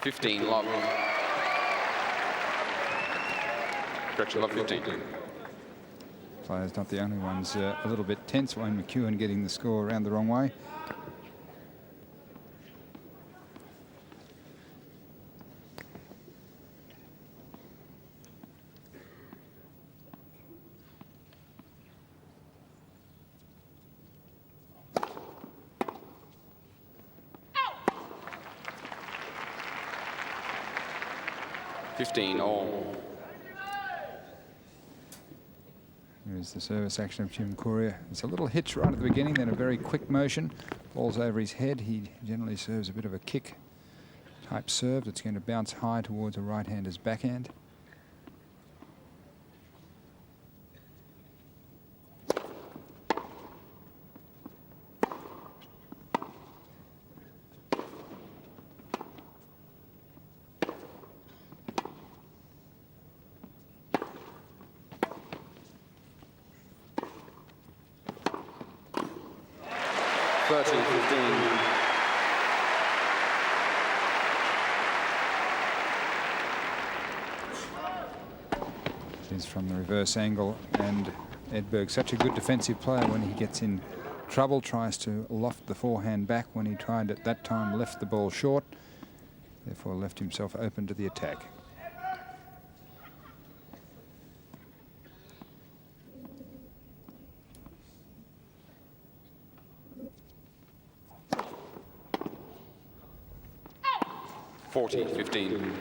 15 love. Correction, love 15. Players not the only ones a little bit tense. Wayne McEwen getting the score around the wrong way. All. Here's the service action of Jim Courier. It's a little hitch right at the beginning, then a very quick motion. Ball's over his head. He generally serves a bit of a kick type serve that's going to bounce high towards a right-hander's backhand. From the reverse angle, and Edberg, such a good defensive player, when he gets in trouble, tries to loft the forehand back. When he tried at that time, left the ball short, therefore left himself open to the attack. .40, 15.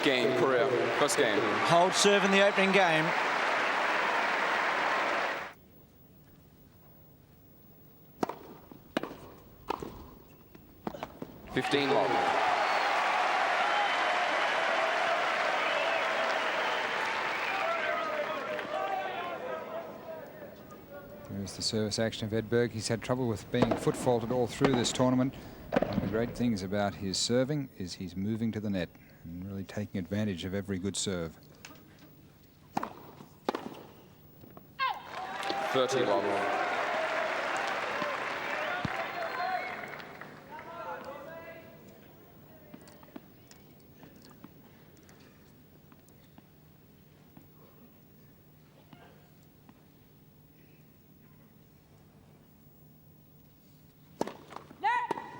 Game, Courier, first game. Hold serve in the opening game. .15 long. There's the service action of Edberg. He's had trouble with being foot faulted all through this tournament. One of the great things about his serving is he's moving to the net and really taking advantage of every good serve. 30 long.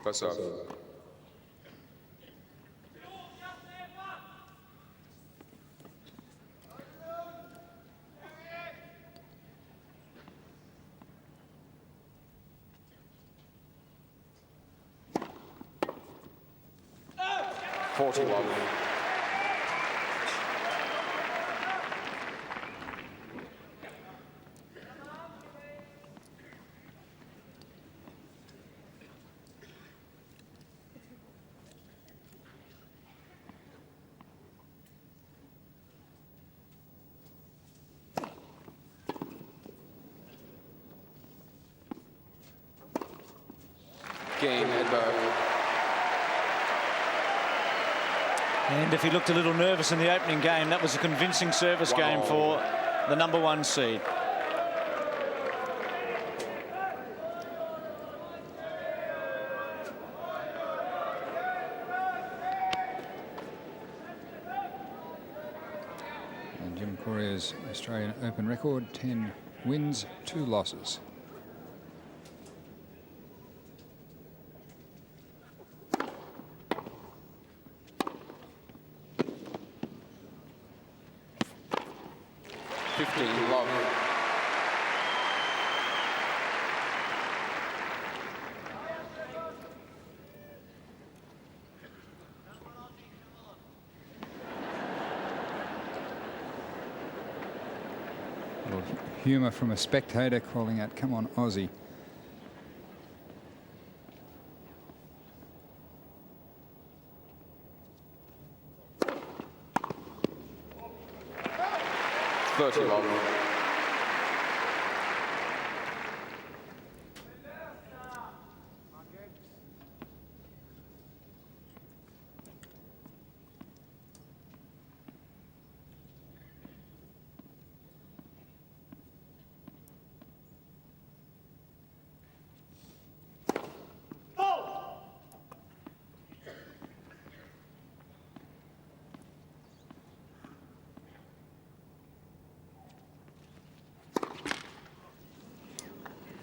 Pass up. .41. Game, Edberg. And if he looked a little nervous in the opening game, that was a convincing service game for the #1 seed. And Jim Courier's Australian Open record, 10 wins, 2 losses. Love. humour from a spectator calling out, "Come on, Aussie." "31.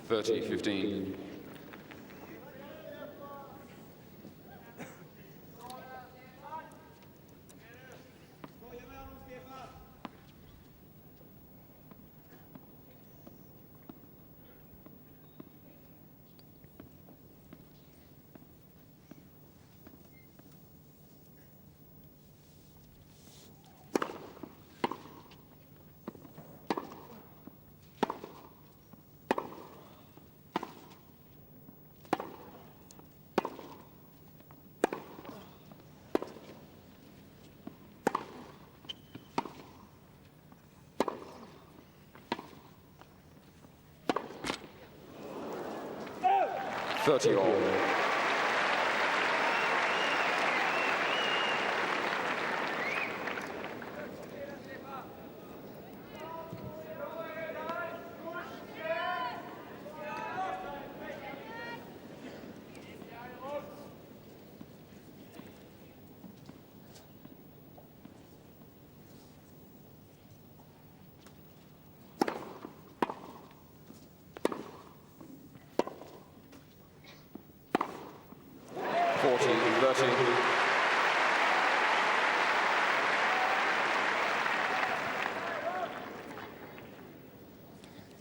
30-15. "30-all.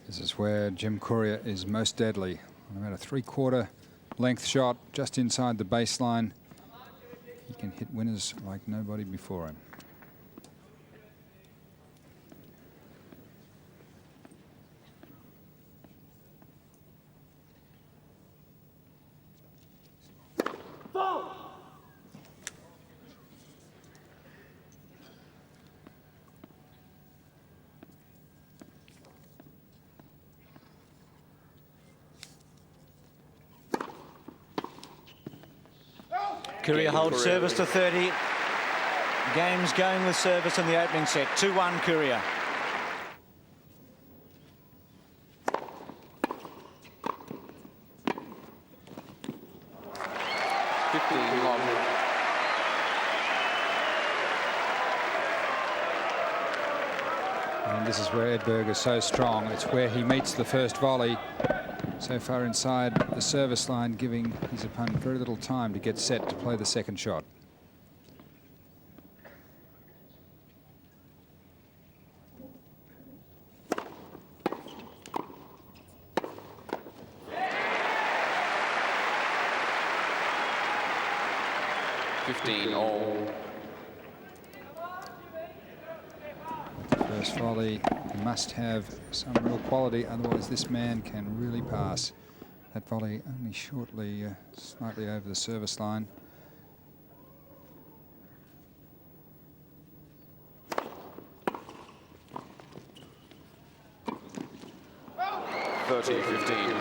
This is where Jim Courier is most deadly. On about a 3/4 length shot just inside the baseline, he can hit winners like nobody before him. Courier holds service to 30. Game's going with service in the opening set. 2-1 Courier. And this is where Edberg is so strong. It's where he meets the first volley. So far inside the service line, giving his opponent very little time to get set to play the second shot. "15-all. First volley must have some real quality, otherwise this man can really pass. That volley only shortly, slightly over the service line. "30-15.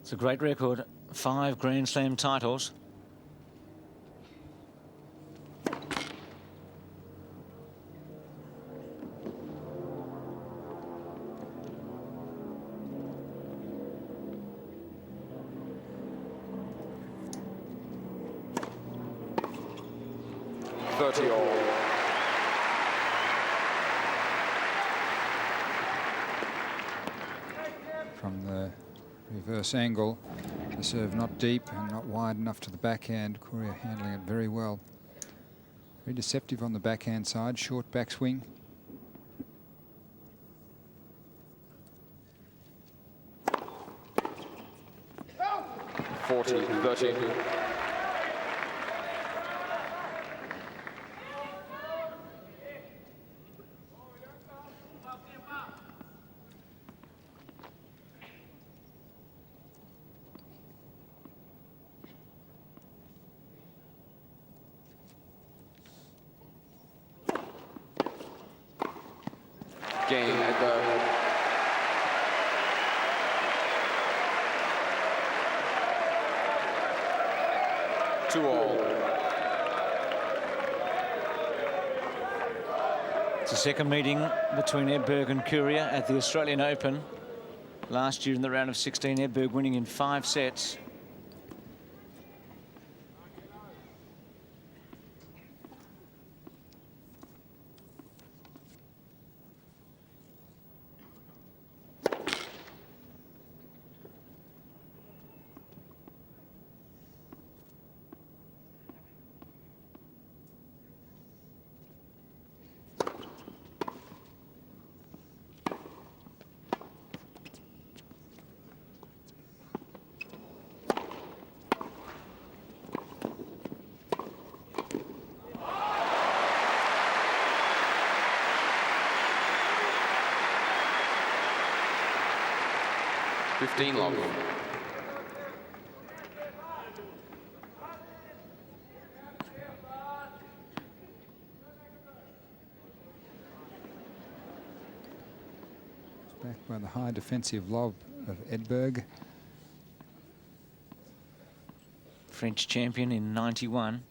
It's a great record. 5 Grand Slam titles. "30-all. From the reverse angle, the serve not deep and not wide enough to the backhand. Courier handling it very well. Very deceptive on the backhand side, short backswing. 40-30. Cain Edberg. Two all. It's a second meeting between Edberg and Courier at the Australian Open. Last year in the round of 16, Edberg winning in 5 sets. Long. Backed by the high defensive lob of Edberg. French champion in 91.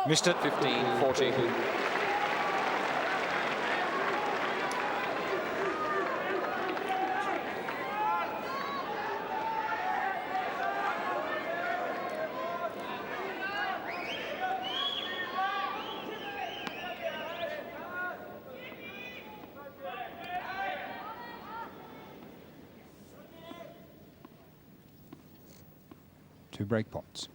Missed it. 15-40. Two break points.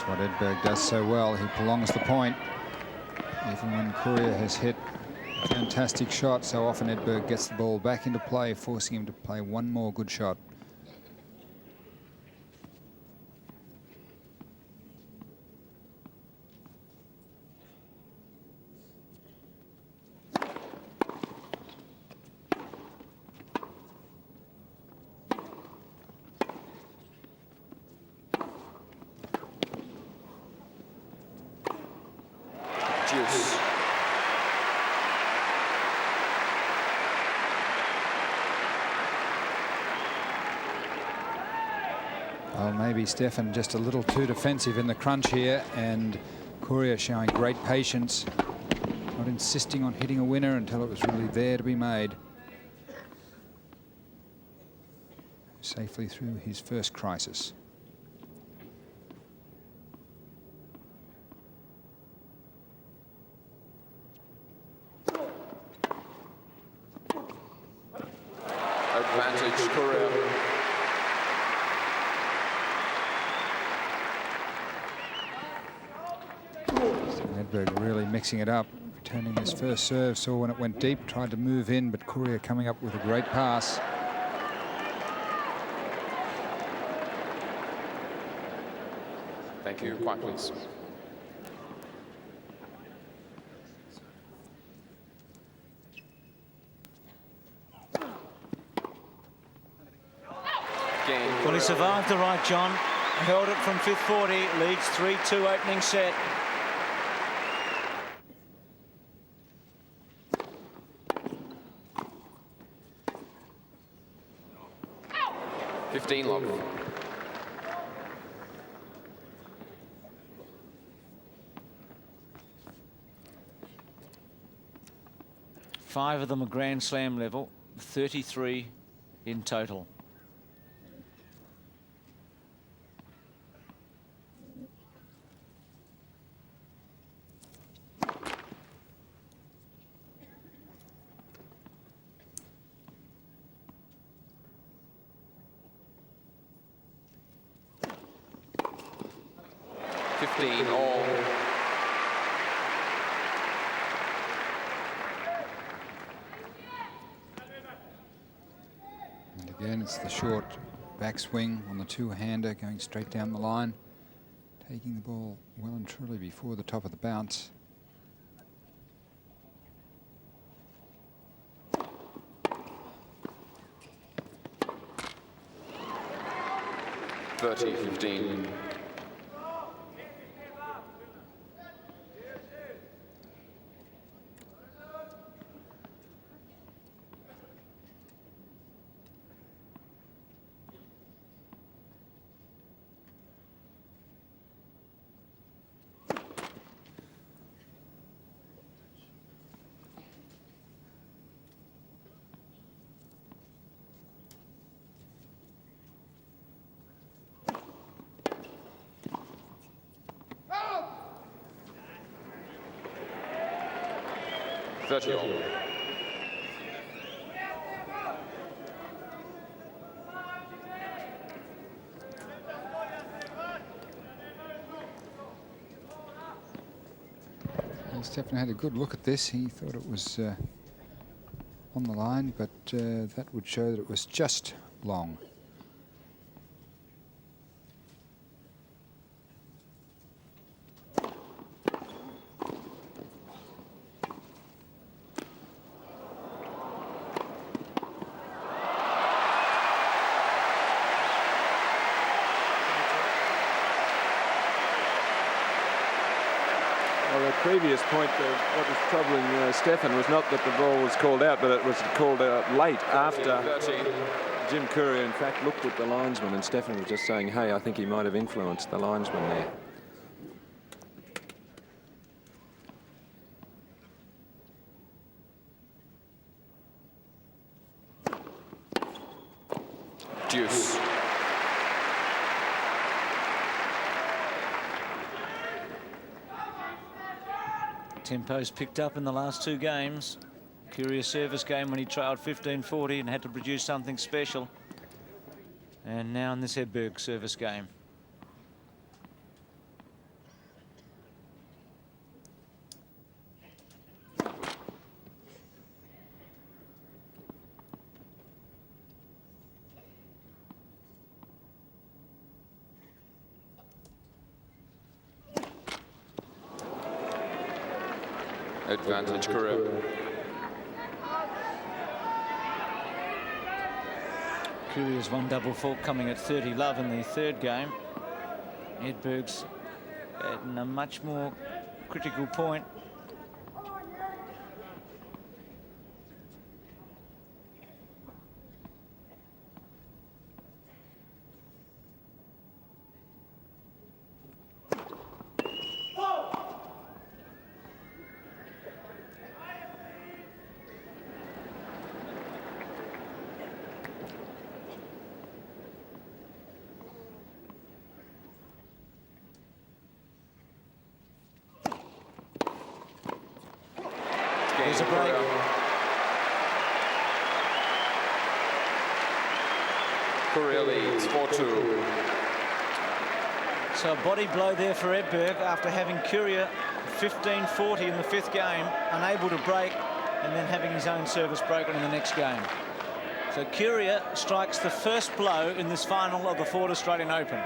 What Edberg does so well, he prolongs the point. Even when Courier has hit a fantastic shot, so often Edberg gets the ball back into play, forcing him to play one more good shot. Well, maybe Stefan just a little too defensive in the crunch here, and Courier showing great patience, not insisting on hitting a winner until it was really there to be made. Safely through his first crisis. Advantage Courier. Stefan Edberg really mixing it up, returning his first serve. Saw when it went deep, tried to move in, but Courier coming up with a great pass. Thank you. Quiet, please. Cain. Well, he survived the right, John. Held it from fifth 40, leads 3-2 opening set. Love. 5 of them are Grand Slam level, 33 in total. All. And again, it's the short backswing on the two-hander going straight down the line, taking the ball well and truly before the top of the bounce. (30-15). All. Well, Stefan had a good look at this. He thought it was on the line, but that would show that it was just long. Previous point, what was troubling Stefan was not that the ball was called out, but it was called out late after Jim Courier, in fact, looked at the linesman, and Stefan was just saying, hey, I think he might have influenced the linesman there. Deuce. Tempo's picked up in the last 2 games. Courier's service game when he trailed 15-40 and had to produce something special. And now in this Edberg service game. Advantage Courier. Courier's 1 double fault coming at 30 love in the 3rd game. Edberg's at a much more critical point. there's a break. Courier leads 4-2. So a body blow there for Edberg after having Courier 15-40 in the 5th game, unable to break, and then having his own service broken in the next game. So Courier strikes the first blow in this final of the Ford Australian Open.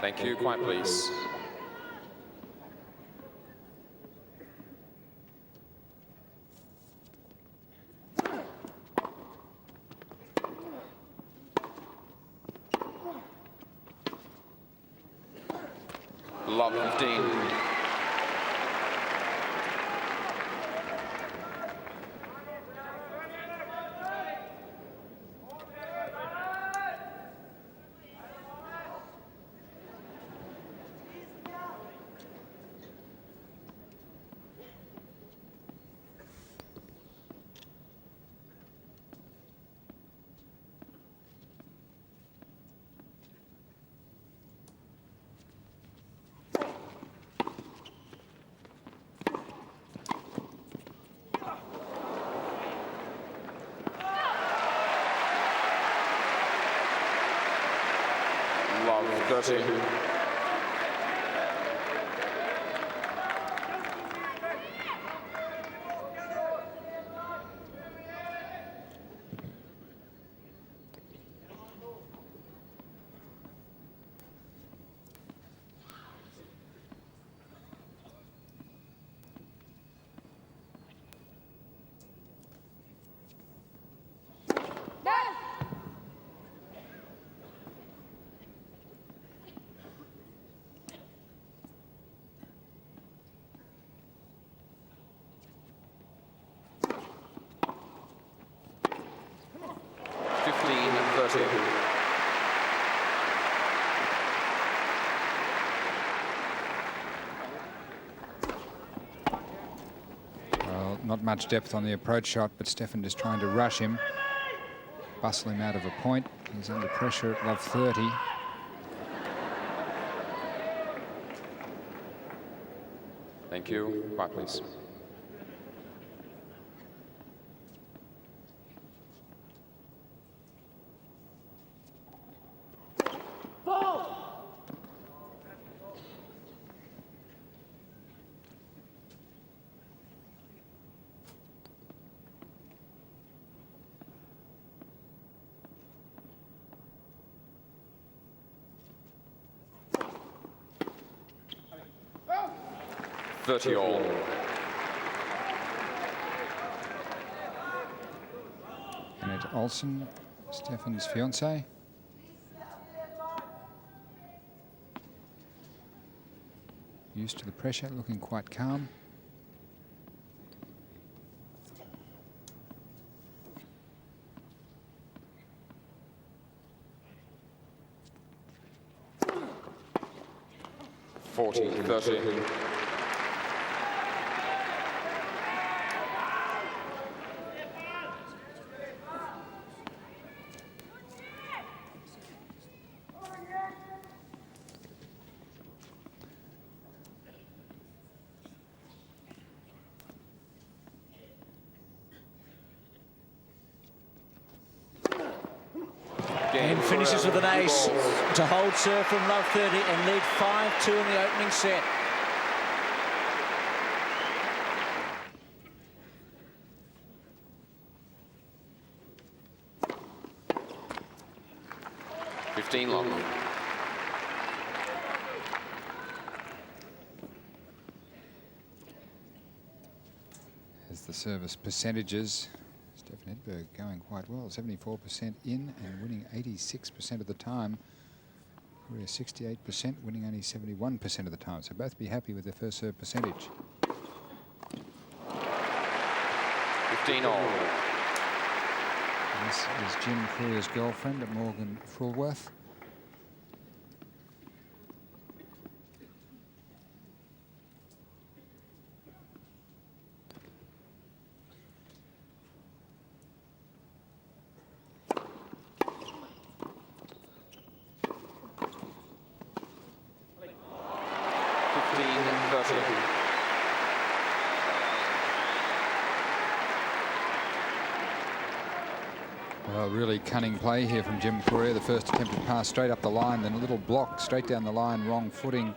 Thank you. Quiet, please. Love 15. Love 30. Well, not much depth on the approach shot, but Stefan just trying to rush him, bustle him out of a point. He's under pressure at love 30. Thank you. Quiet, please. All. Annette Olsen, Stefan's fiancée. Used to the pressure, looking quite calm. $40, $30. And finishes with an ace to hold serve from love 30 and lead 5-2 in the opening set. Long. As the service percentages, Stefan Edberg going quite well, 74% in and winning 86% of the time. Courier 68%, winning only 71% of the time. So both be happy with their first serve percentage. 15 all. This is Jim Courier's girlfriend at Morgan Fulworth. Well, really cunning play here from Jim Courier. The first attempted pass straight up the line, then a little block straight down the line, wrong footing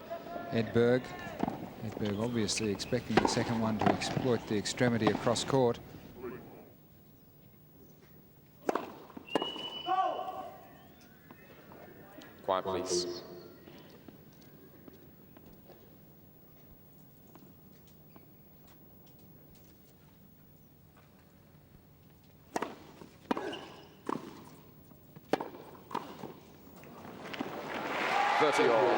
Edberg. Edberg obviously expecting the second one to exploit the extremity across court. Quiet, please. All.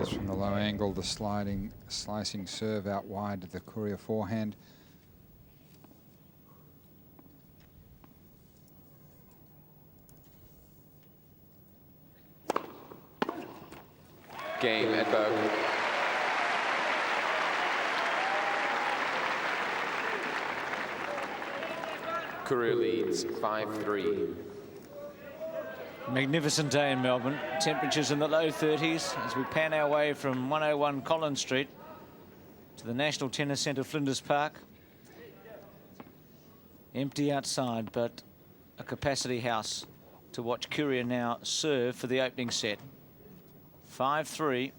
From the low angle, the slicing serve out wide to the Courier forehand. Game, Edberg. Courier leads 5-3. Magnificent day in Melbourne. Temperatures in the low 30s as we pan our way from 101 Collins Street to the National Tennis Centre, Flinders Park. Empty outside, but a capacity house to watch Courier now serve for the opening set. 5-3.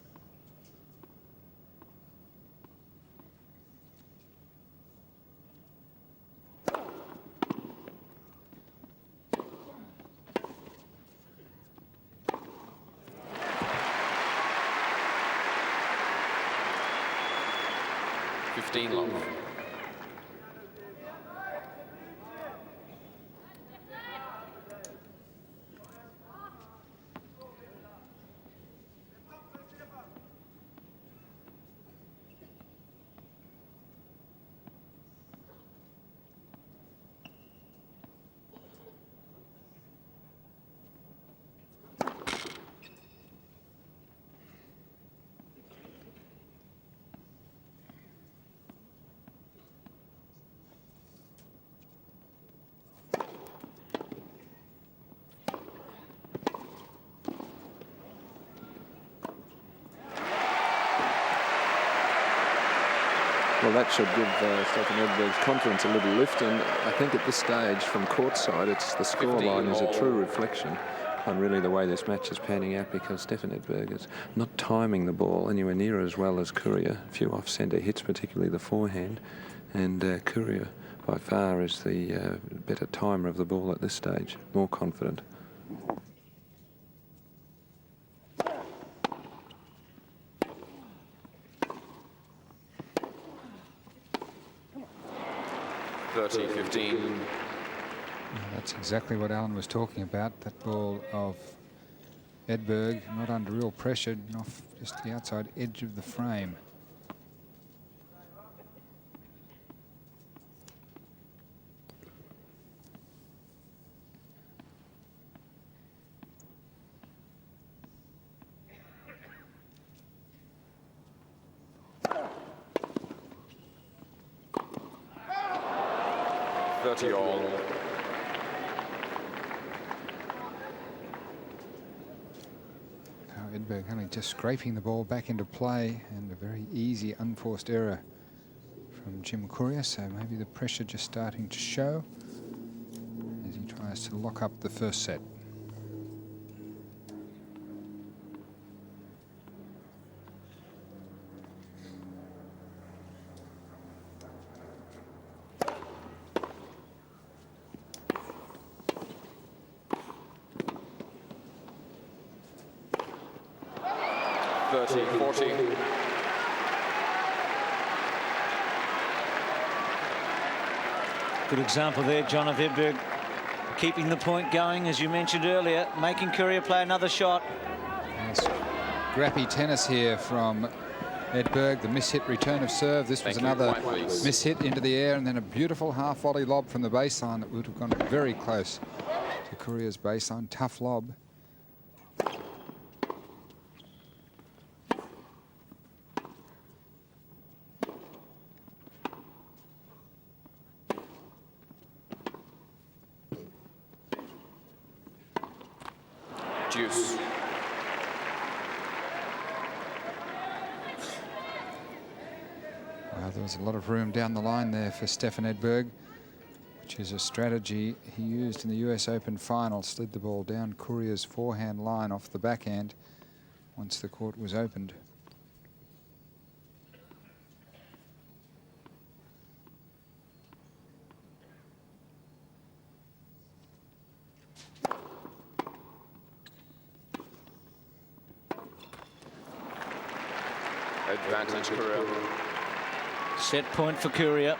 Long. Well, that should give Stefan Edberg's confidence a little lift, and I think at this stage, from courtside, the scoreline is a true reflection on really the way this match is panning out, because Stefan Edberg is not timing the ball anywhere near as well as Courier. A few off-centre hits, particularly the forehand, and Courier by far is the better timer of the ball at this stage, more confident. That's exactly what Alan was talking about. That ball of Edberg, not under real pressure, off just the outside edge of the frame. All. Now Edberg only just scraping the ball back into play, and a very easy unforced error from Jim Courier, so maybe the pressure just starting to show as he tries to lock up the first set. Good example there, John, of Edberg keeping the point going, as you mentioned earlier, making Courier play another shot. Nice scrappy tennis here from Edberg, the miss-hit return of serve. This was another miss-hit into the air, and then a beautiful half-volley lob from the baseline that would have gone very close to Courier's baseline. Tough lob. Juice. Well, there was a lot of room down the line there for Stefan Edberg, which is a strategy he used in the US Open final. Slid the ball down Courier's forehand line off the backhand once the court was opened. Advantage Courier. Set point for Courier.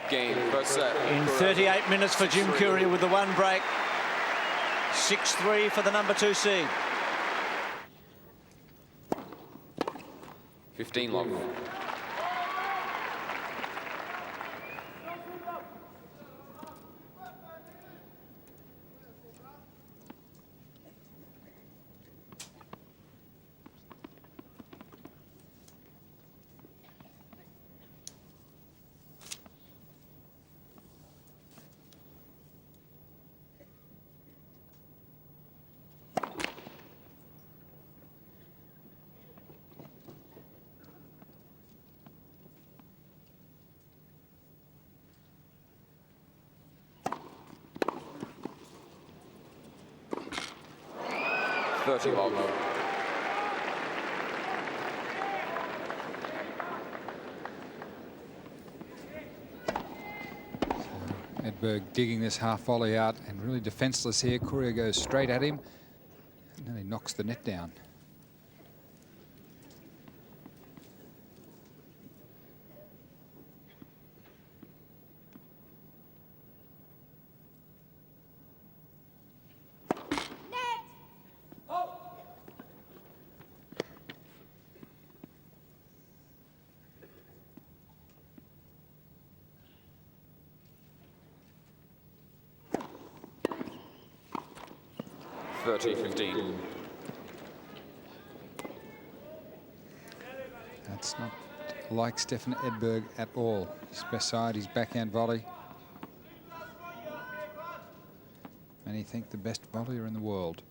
Game, first set. In 38 minutes for Jim Courier with the one break. 6-3 for the number 2 seed. 15 long. Long. Edberg digging this half volley out and really defenseless here. Courier goes straight at him and then he knocks the net down. That's not like Stefan Edberg at all. His best side, his backhand volley. Many think the best volleyer in the world.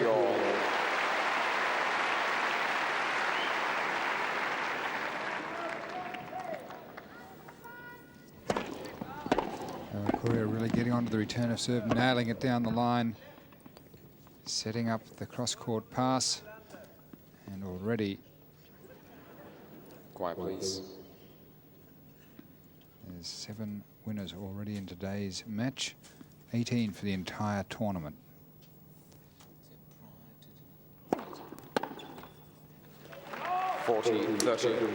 All. Courier really getting onto the return of serve, nailing it down the line, setting up the cross-court pass, and already Quiet, please. there's 7 winners already in today's match, 18 for the entire tournament. 14-13.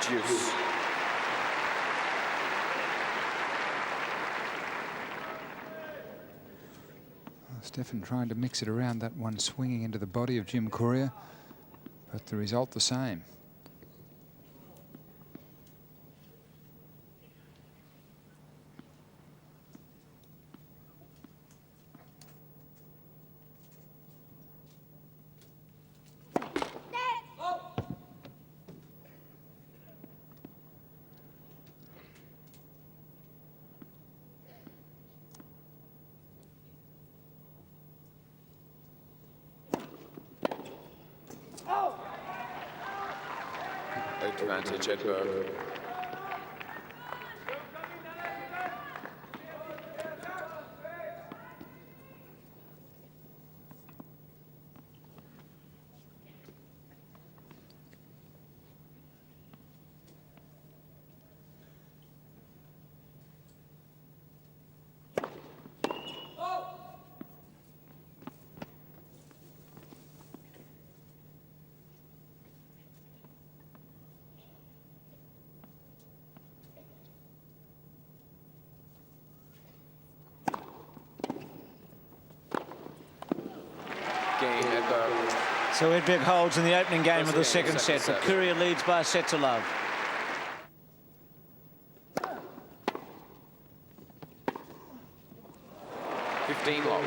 Juice. Stefan trying to mix it around, that one swinging into the body of Jim Courier, but the result the same. Advantage Edberg. Cain, Edberg. So Edberg holds in the opening game of the second set, but Courier leads by a set to love. Love.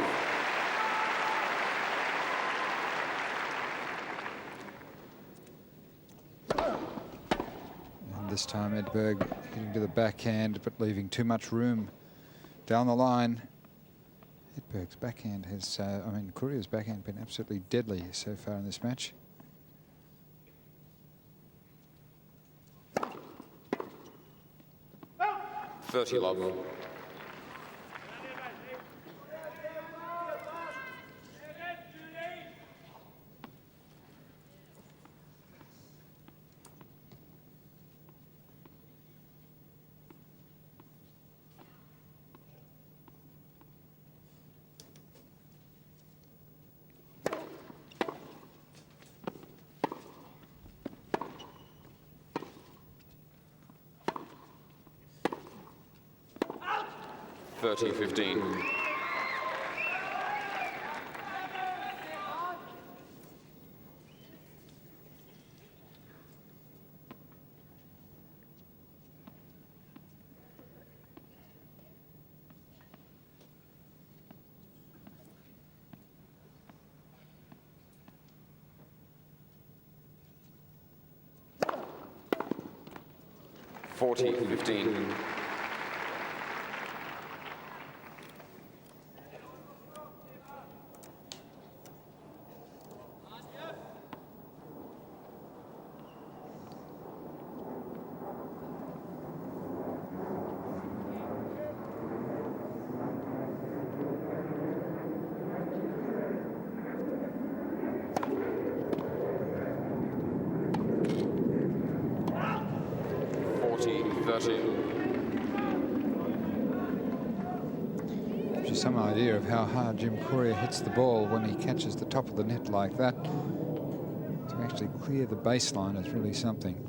And this time Edberg hitting to the backhand, but leaving too much room down the line. Edberg's backhand has, Courier's backhand been absolutely deadly so far in this match. Love. $30-15. $40-15. Gives you some idea of how hard Jim Courier hits the ball when he catches the top of the net like that. To actually clear the baseline is really something.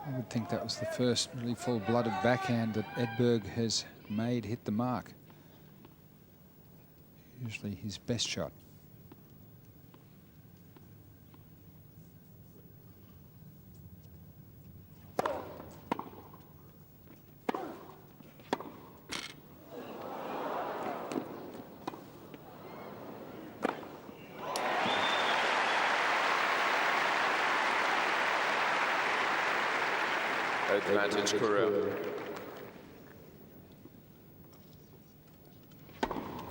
I would think that was the first really full-blooded backhand that Edberg has made hit the mark. Usually his best shot. Advantage Courier.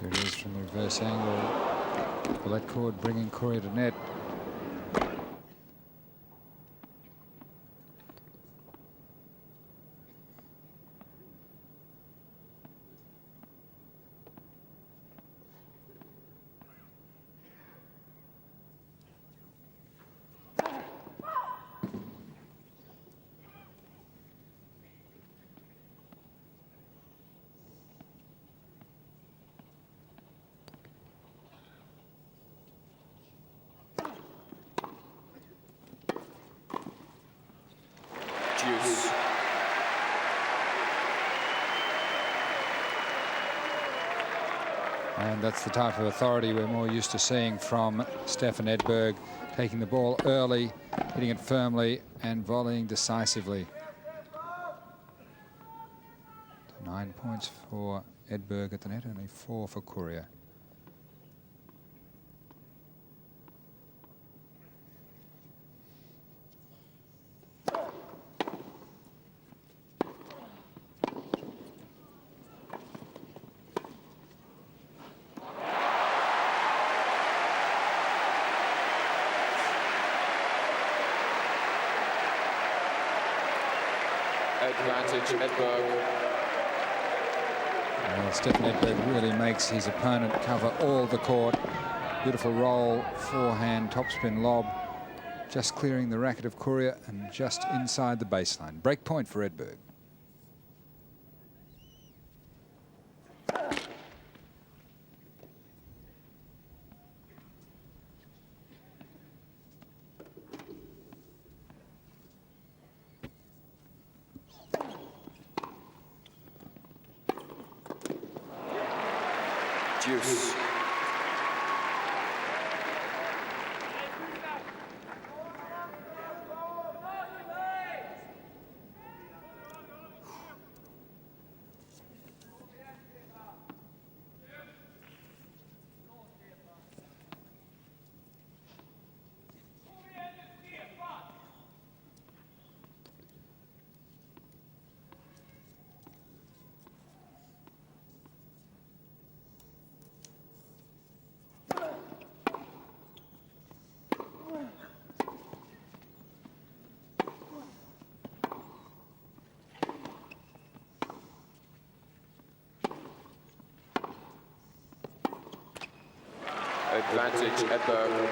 There it is from the reverse angle. The let cord bringing Courier to net. Juice. And that's the type of authority we're more used to seeing from Stefan Edberg, taking the ball early, hitting it firmly, and volleying decisively. 9 points for Edberg at the net, only 4 for Courier. Advantage Edberg. Well, Stefan Edberg really makes his opponent cover all the court. Beautiful roll, forehand, topspin lob, just clearing the racket of Courier and just inside the baseline. Break point for Edberg. Juice. Advantage Edberg.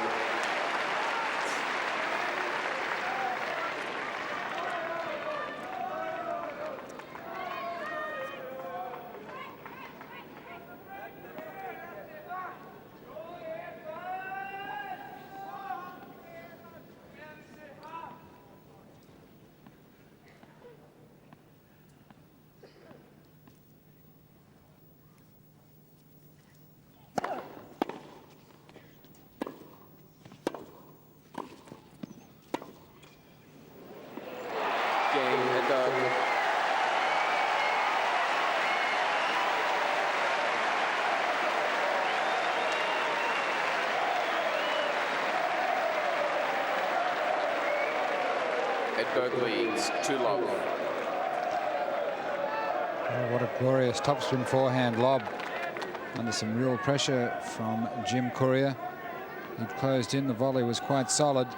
Cain, Edberg. Edberg leads 2-love. Oh, what a glorious topspin forehand lob. Under some real pressure from Jim Courier. He'd closed in, the volley was quite solid,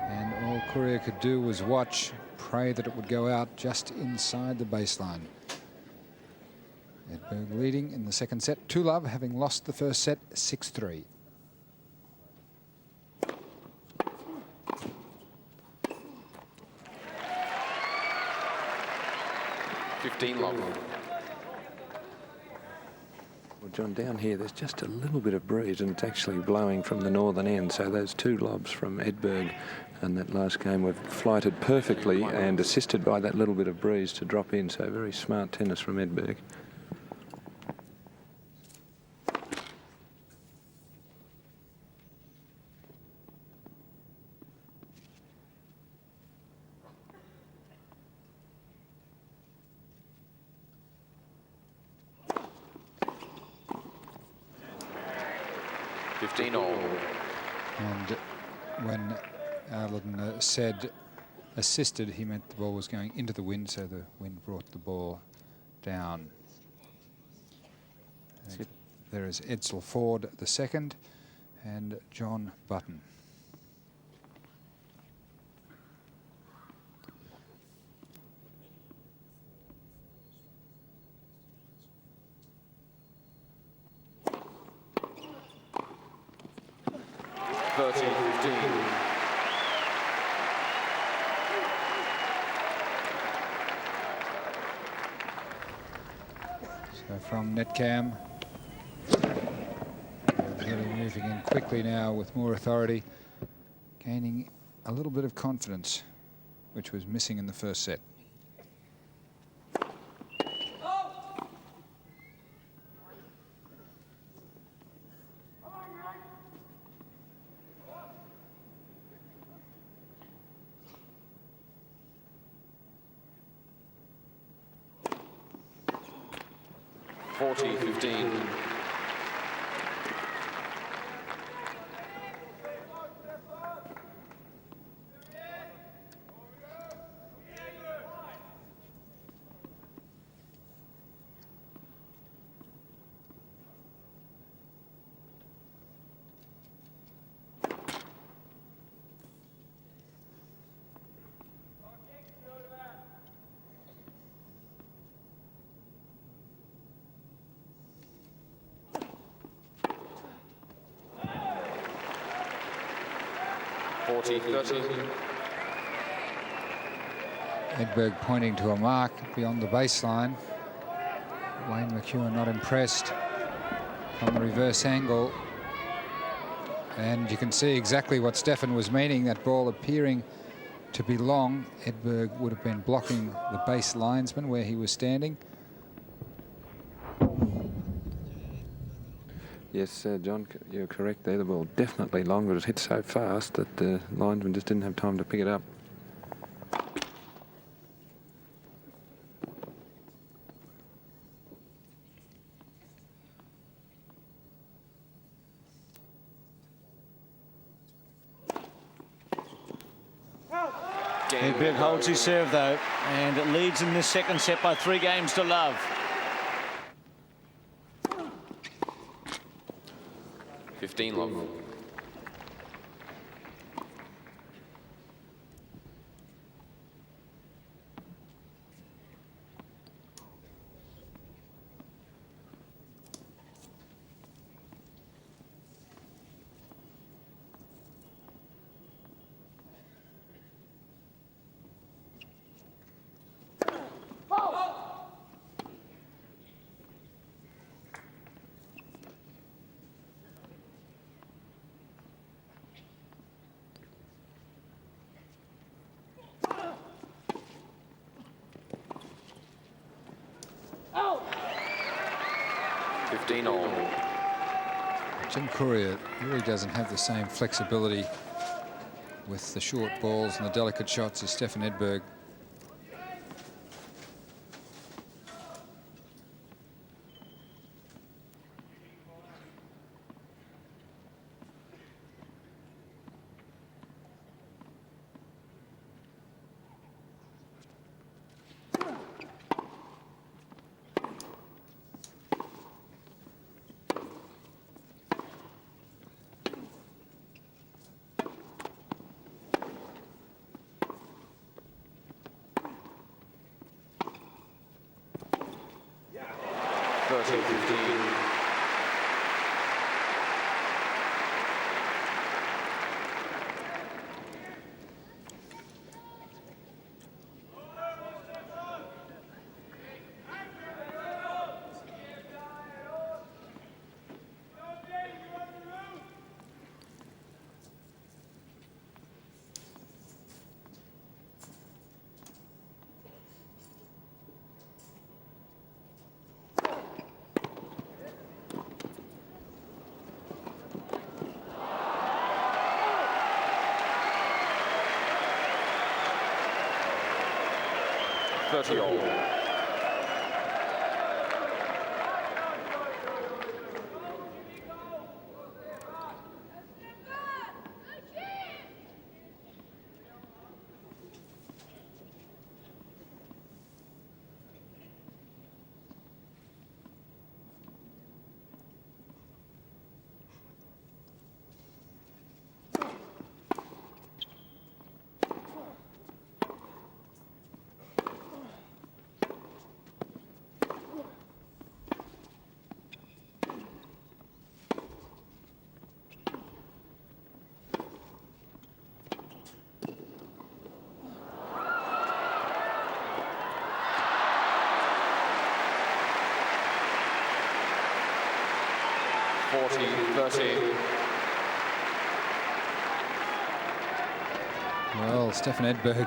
and all Courier could do was watch, pray that it would go out just inside the baseline. Edberg leading in the second set, 2-love, having lost the first set 6-3. Love. Well, John, down here there's just a little bit of breeze and it's actually blowing from the northern end, so those 2 lobs from Edberg and that last game were flighted perfectly and assisted by that little bit of breeze to drop in, so very smart tennis from Edberg. And when Alan said assisted, he meant the ball was going into the wind, so the wind brought the ball down. There is Edsel Ford, the second, and John Button. So from Netcam, really moving in quickly now with more authority, gaining a little bit of confidence, which was missing in the first set. 40-15. Edberg pointing to a mark beyond the baseline. Wayne McEwen not impressed from the reverse angle. And you can see exactly what Stefan was meaning, that ball appearing to be long. Edberg would have been blocking the base linesman where he was standing. Yes, John, you're correct there. The ball definitely long, but it hit so fast that the linesman just didn't have time to pick it up. Edberg holds his serve though, and it leads in this second set by 3 games to love. 15 love. Jim Courier really doesn't have the same flexibility with the short balls and the delicate shots as Stefan Edberg. Well, Stefan Edberg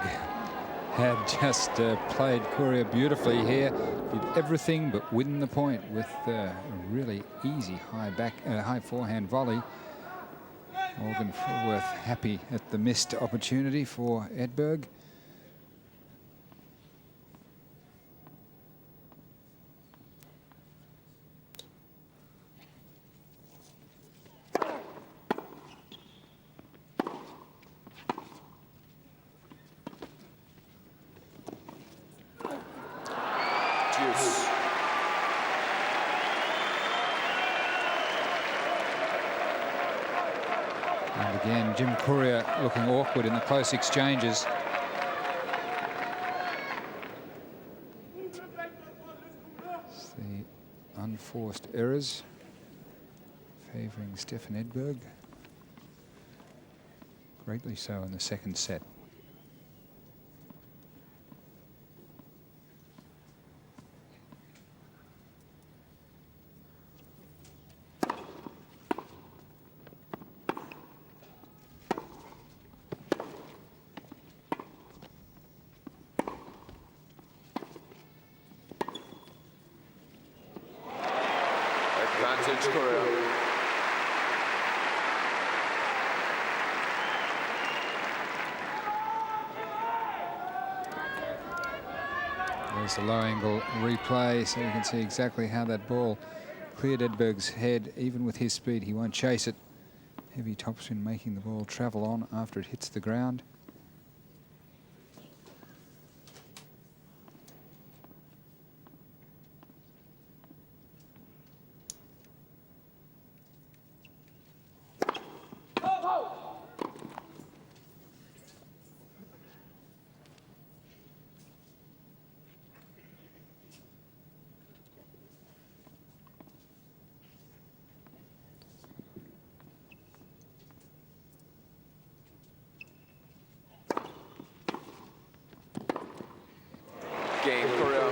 had just played Courier beautifully here. Did everything but win the point with a really easy high forehand volley. Morgan Fulworth happy at the missed opportunity for Edberg. And again, Jim Courier looking awkward in the close exchanges. It's the unforced errors favouring Stefan Edberg. Greatly so in the second set. Advantage Courier. There's the low angle replay, so you can see exactly how that ball cleared Edberg's head. Even with his speed, he won't chase it. Heavy topspin making the ball travel on after it hits the ground. Game Courier.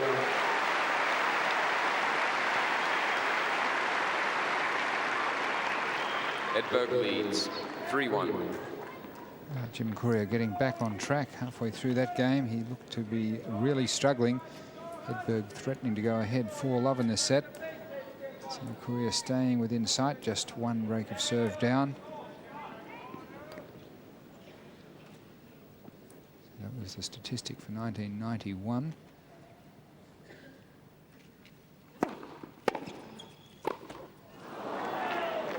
Edberg leads 3-1. Jim Courier getting back on track halfway through that game. He looked to be really struggling. Edberg threatening to go ahead 4-love in this set. So Courier staying within sight, just one break of serve down. That was the statistic for 1991.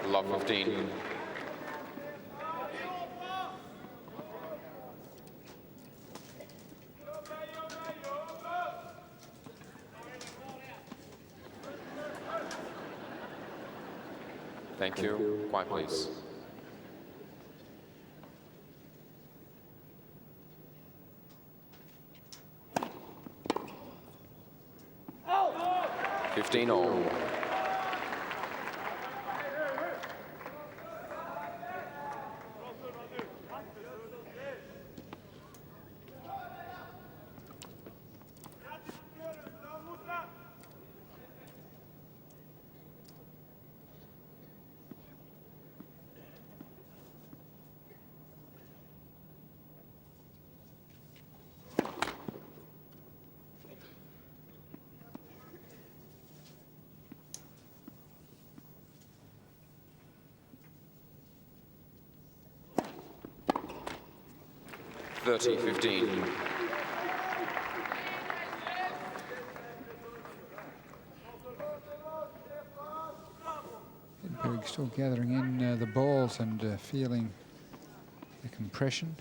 Love 15. Thank you. Quiet, please. Oh. 15-all. $30-15. Edberg still gathering in the balls and feeling the compression.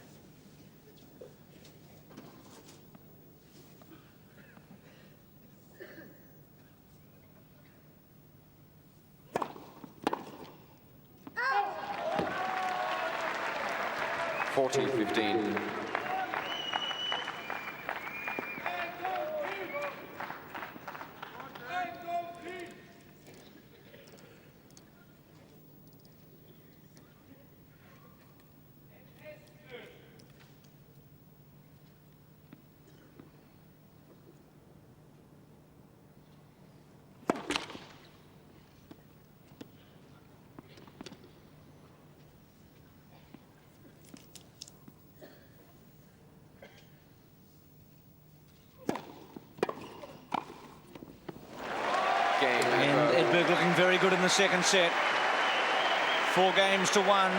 $40-15. And Edberg looking very good in the second set. 4-1.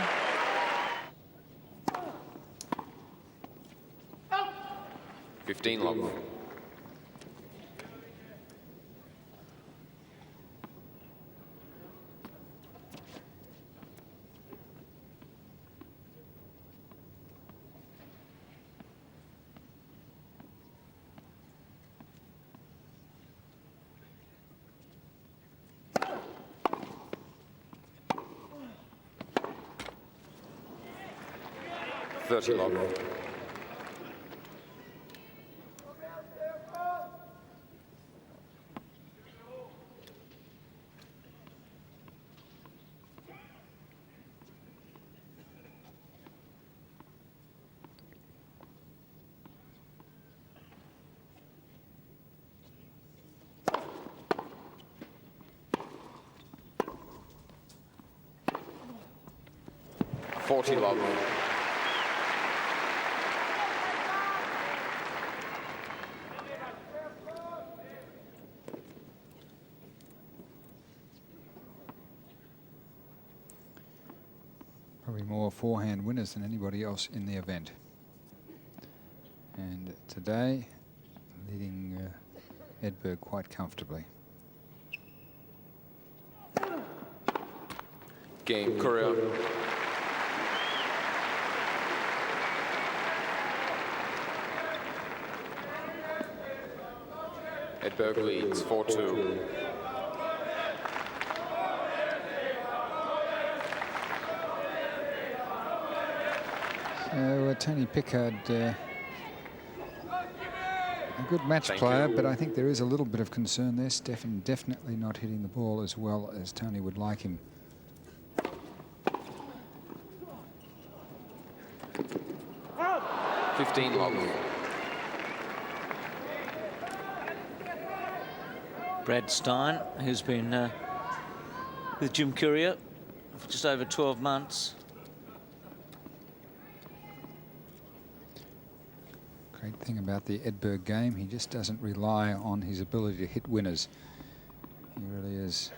15-love. 30 love. Love. Probably more forehand winners than anybody else in the event. And today, leading Edberg quite comfortably. Game, Courier. Edberg leads 4-2. So Tony Pickard, a good match player, but I think there is a little bit of concern there. Stefan definitely not hitting the ball as well as Tony would like him. Love. Brad Stein, who's been with Jim Courier for just over 12 months. Great thing about the Edberg game, he just doesn't rely on his ability to hit winners. He really is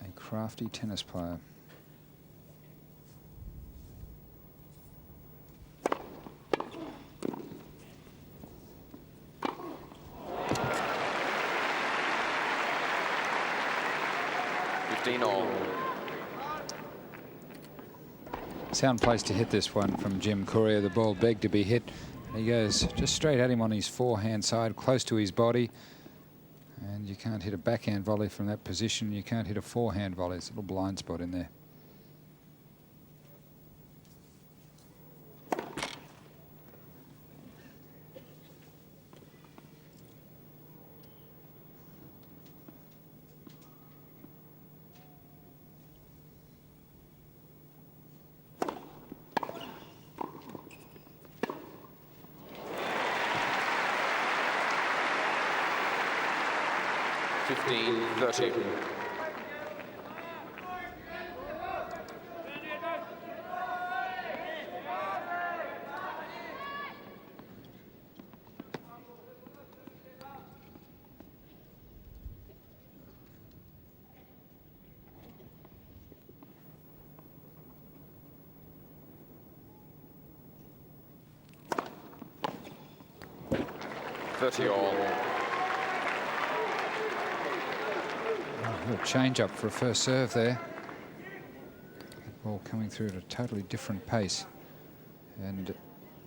a crafty tennis player. Sound place to hit this one from Jim Courier. The ball begged to be hit. And he goes just straight at him on his forehand side, close to his body. And you can't hit a backhand volley from that position. You can't hit a forehand volley. It's a little blind spot in there. All. A change up for a first serve there. That ball coming through at a totally different pace. And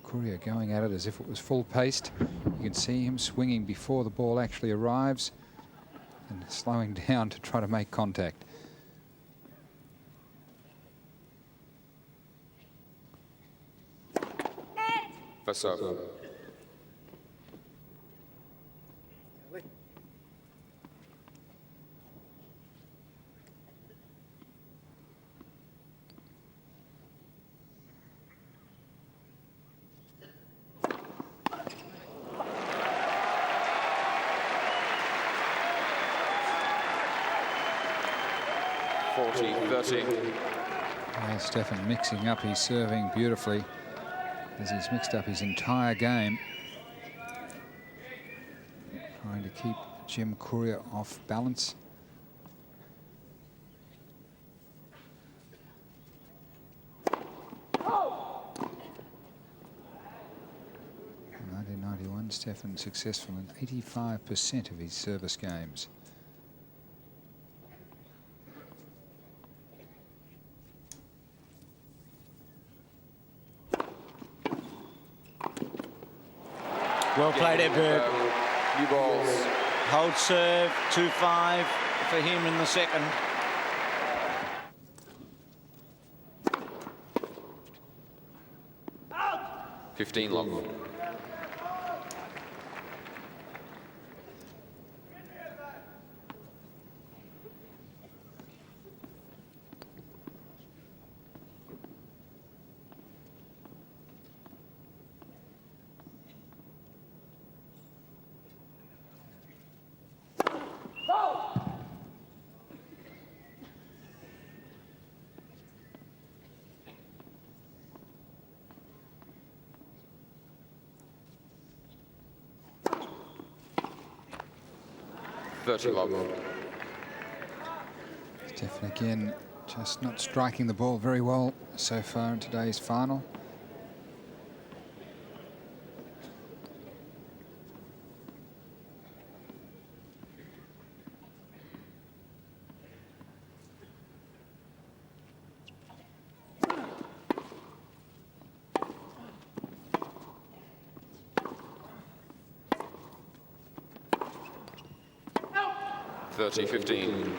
Courier going at it as if it was full paced. You can see him swinging before the ball actually arrives and slowing down to try to make contact. First serve. Stefan mixing up his serving beautifully as he's mixed up his entire game, trying to keep Jim Courier off balance. In 1991, Stefan successful in 85% of his service games. Well played, Edberg. New balls. Hold serve, 2-5 for him in the second. 15 love. Love. Stefan again just not striking the ball very well so far in today's final. Thirty 15.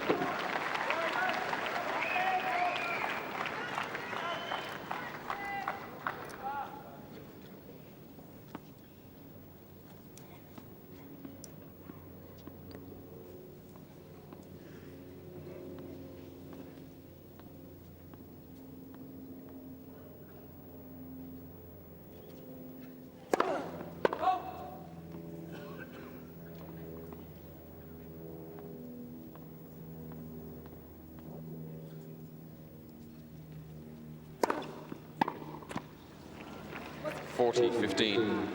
Forty 15.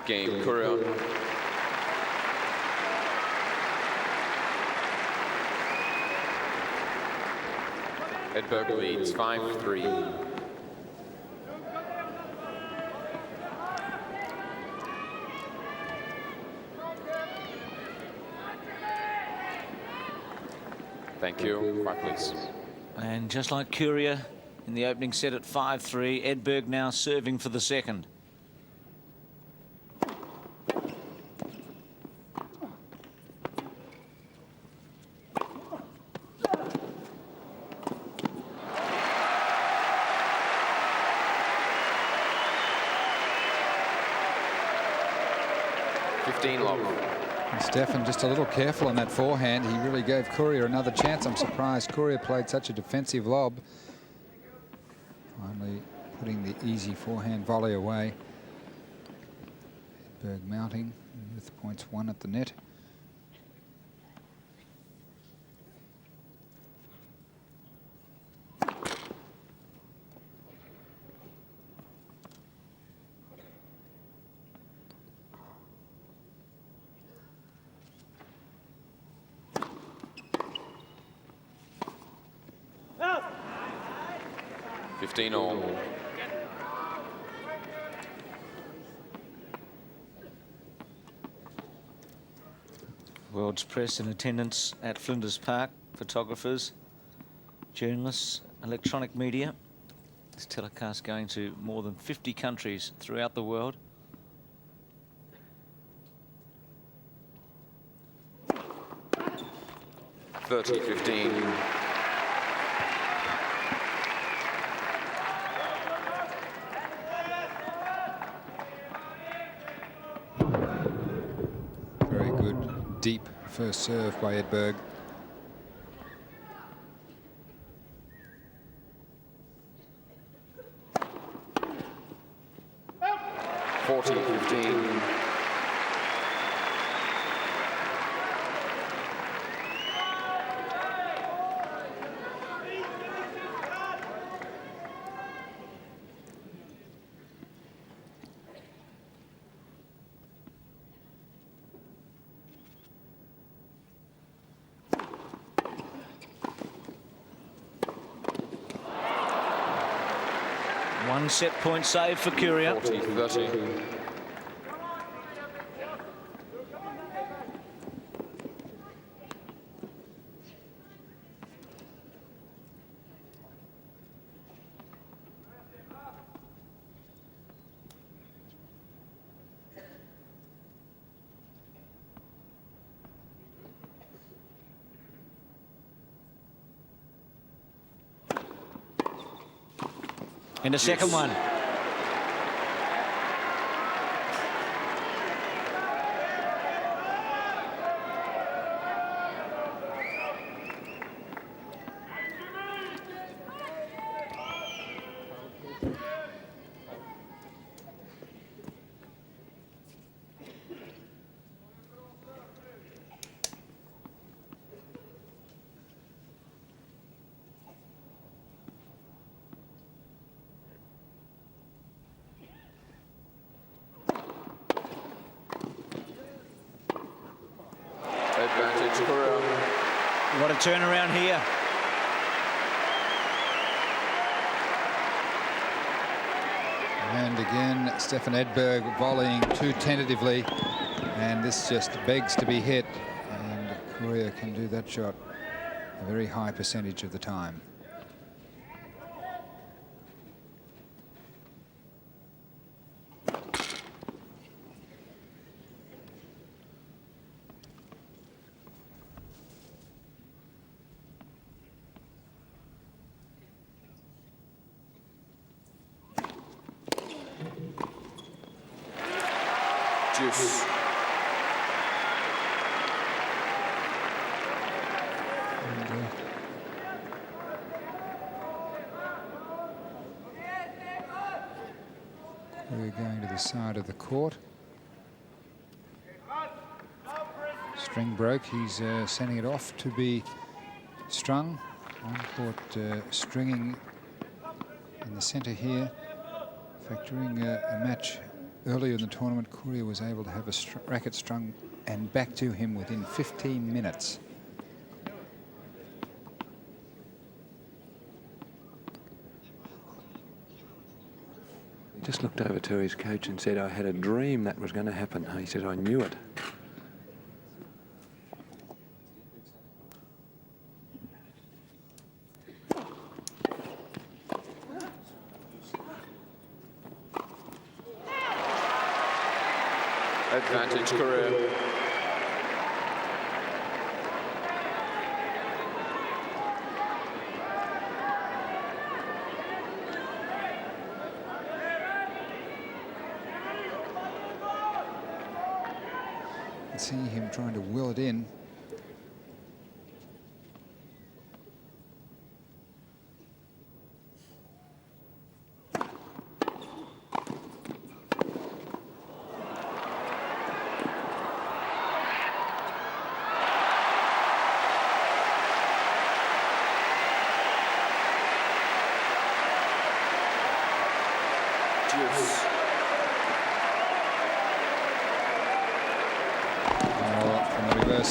Game, Courier. Edberg leads 5-3. Thank you. Quiet, please. And just like Courier in the opening set at 5-3, Edberg now serving for the second. And Stefan just a little careful on that forehand. He really gave Courier another chance. I'm surprised Courier played such a defensive lob. Finally putting the easy forehand volley away. Edberg mounting with points 1 at the net. All. World's press in attendance at Flinders Park, photographers, journalists, electronic media. This telecast going to more than 50 countries throughout the world. 30-15. Deep first serve by Edberg. One set point save for Courier. 40-30. In the second one. Advantage Courier. What a turnaround here. And again, Stefan Edberg volleying too tentatively, and this just begs to be hit. And Courier can do that shot a very high percentage of the time. Juice. We're going to the side of the court. String broke. He's sending it off to be strung. On court stringing in the centre here. In fact, during a match earlier in the tournament, Courier was able to have a racket strung and back to him within 15 minutes. He just looked over to his coach and said, I had a dream that was going to happen. He said, I knew it. Advantage Courier. See him trying to will it in.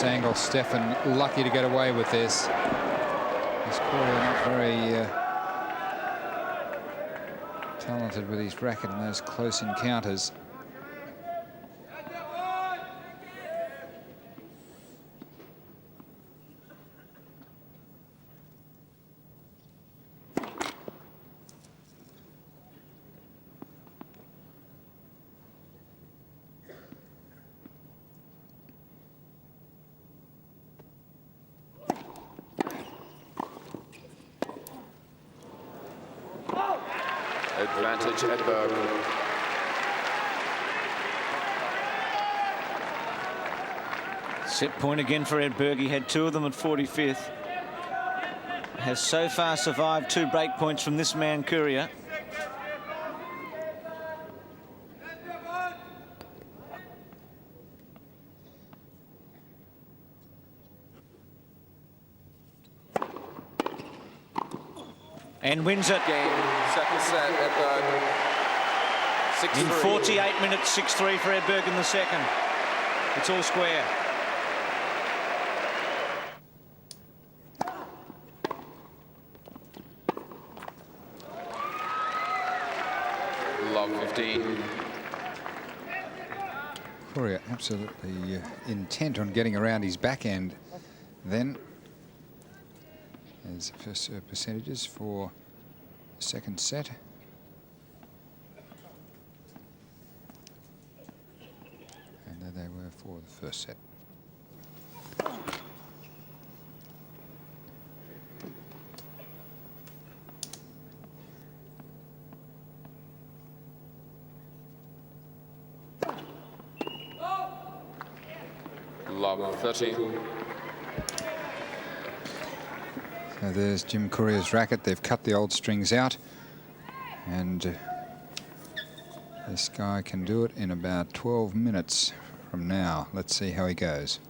Angle, Stefan lucky to get away with this. He's Courier not very talented with his racket in those close encounters. Advantage Edberg. Set point again for Edberg. He had two of them at 45th. Has so far survived 2 break points from this man, Courier. And wins it. Game. Second set, Edberg. 6-3. In 48 minutes, 6-3 for Edberg in the second. It's all square. Courier absolutely intent on getting around his backhand then. As the first serve percentages for the second set. And there they were for the first set. Love 30. So there's Jim Courier's racket. They've cut the old strings out. And this guy can do it in about 12 minutes from now. Let's see how he goes.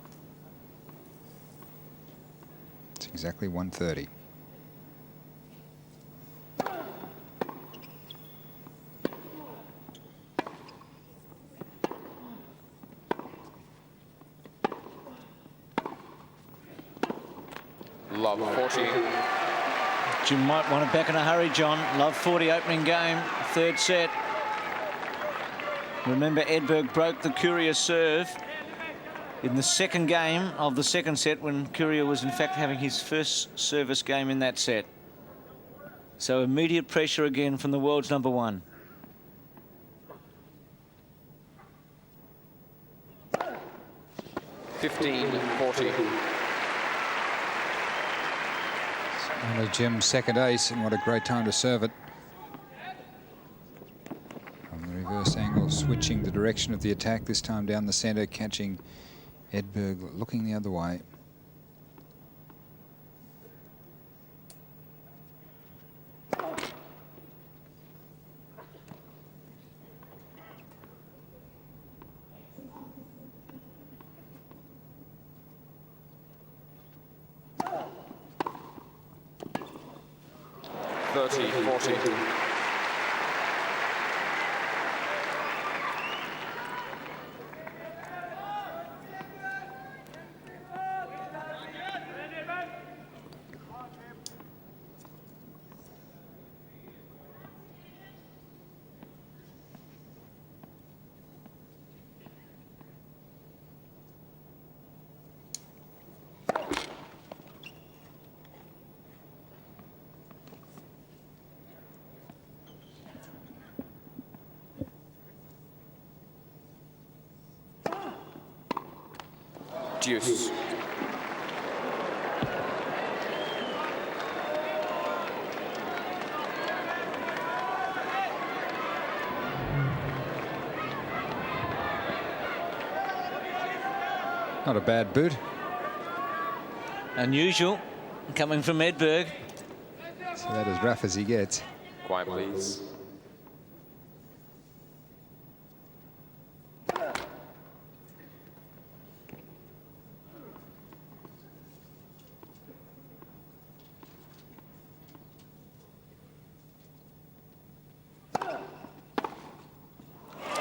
It's exactly 1:30. Love 40. Jim might want it back in a hurry, John. Love 40 opening game, third set. Remember, Edberg broke the Courier serve in the second game of the second set when Courier was in fact having his first service game in that set. So immediate pressure again from the world's number one. (15-40). Only Jim's second ace, and what a great time to serve it. From the reverse angle, switching the direction of the attack, this time down the centre, catching Edberg looking the other way. Deuce. Not a bad boot. Unusual coming from Edberg. So that as rough as he gets. Quiet, please.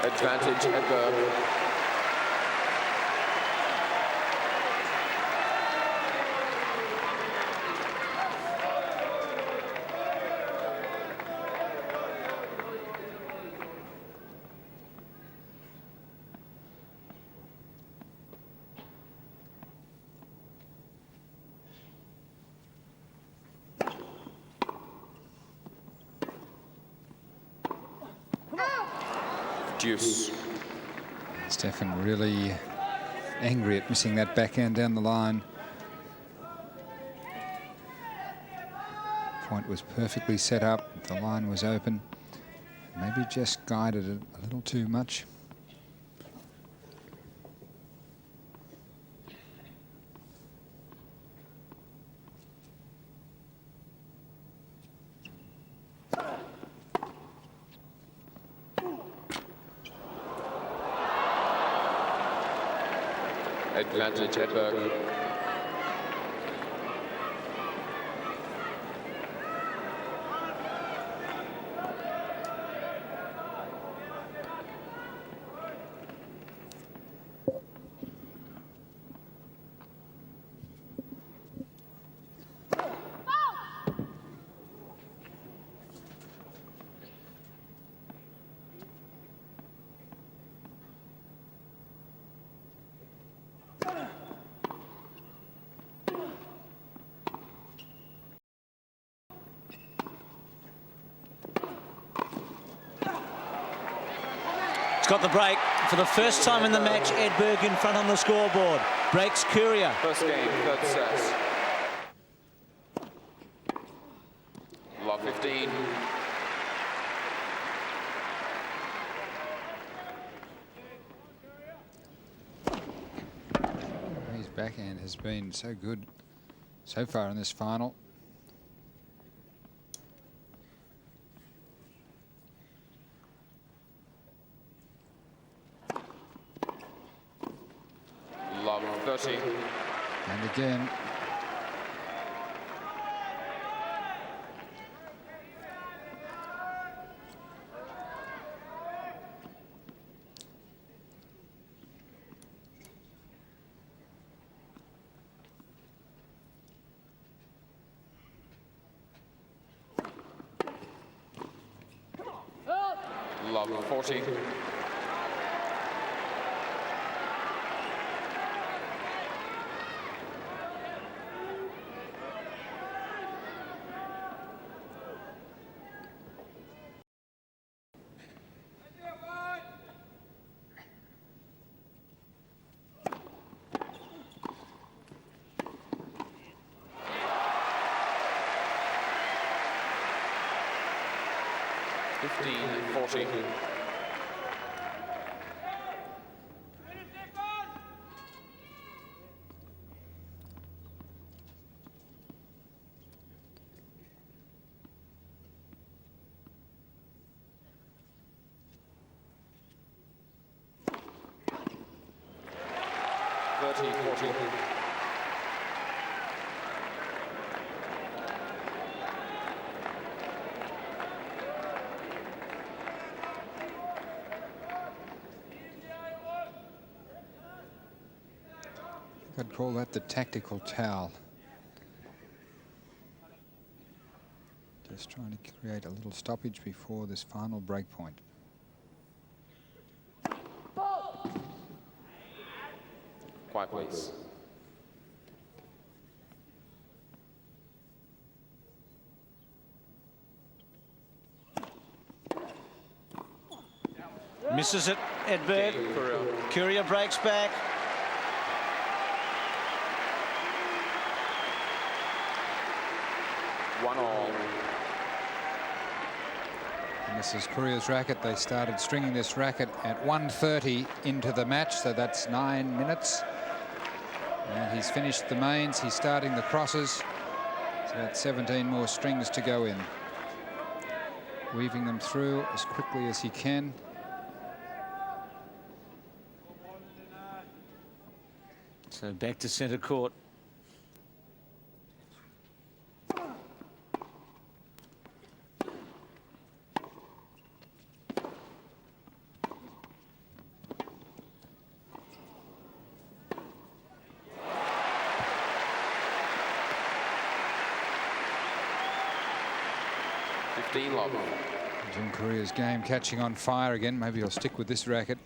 Advantage Edberg. Deuce. Stefan really angry at missing that backhand down the line. Point was perfectly set up. The line was open. Maybe just guided it a little too much. Advantage Edberg. got the break. For the first time in the match, Edberg in front on the scoreboard. Breaks Courier. First game, third set. Love 15. His backhand has been so good so far in this final. Love 30. And again, Love 40. And 40. I'd call that the tactical towel. Just trying to create a little stoppage before this final break point. Quiet, please. Misses it, Edberg. Courier breaks back. One all. And this is Courier's racket. They started stringing this racket at 1:30 into the match, so that's 9 minutes. And he's finished the mains. He's starting the crosses. So that's 17 more strings to go in. Weaving them through as quickly as he can. So back to centre court. Jim Courier's game catching on fire again. Maybe he'll stick with this racket.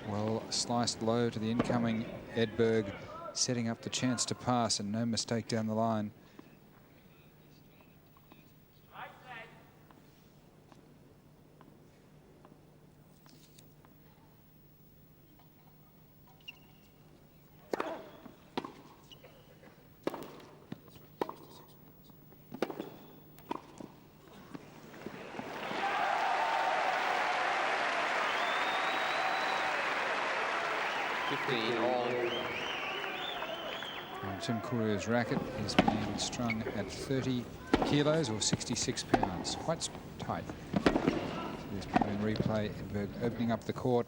Well, sliced low to the incoming Edberg, setting up the chance to pass, and no mistake down the line. Jim Courier's racket is being strung at 30 kilos or 66 pounds. Quite tight. So there's playing replay. Edberg opening up the court,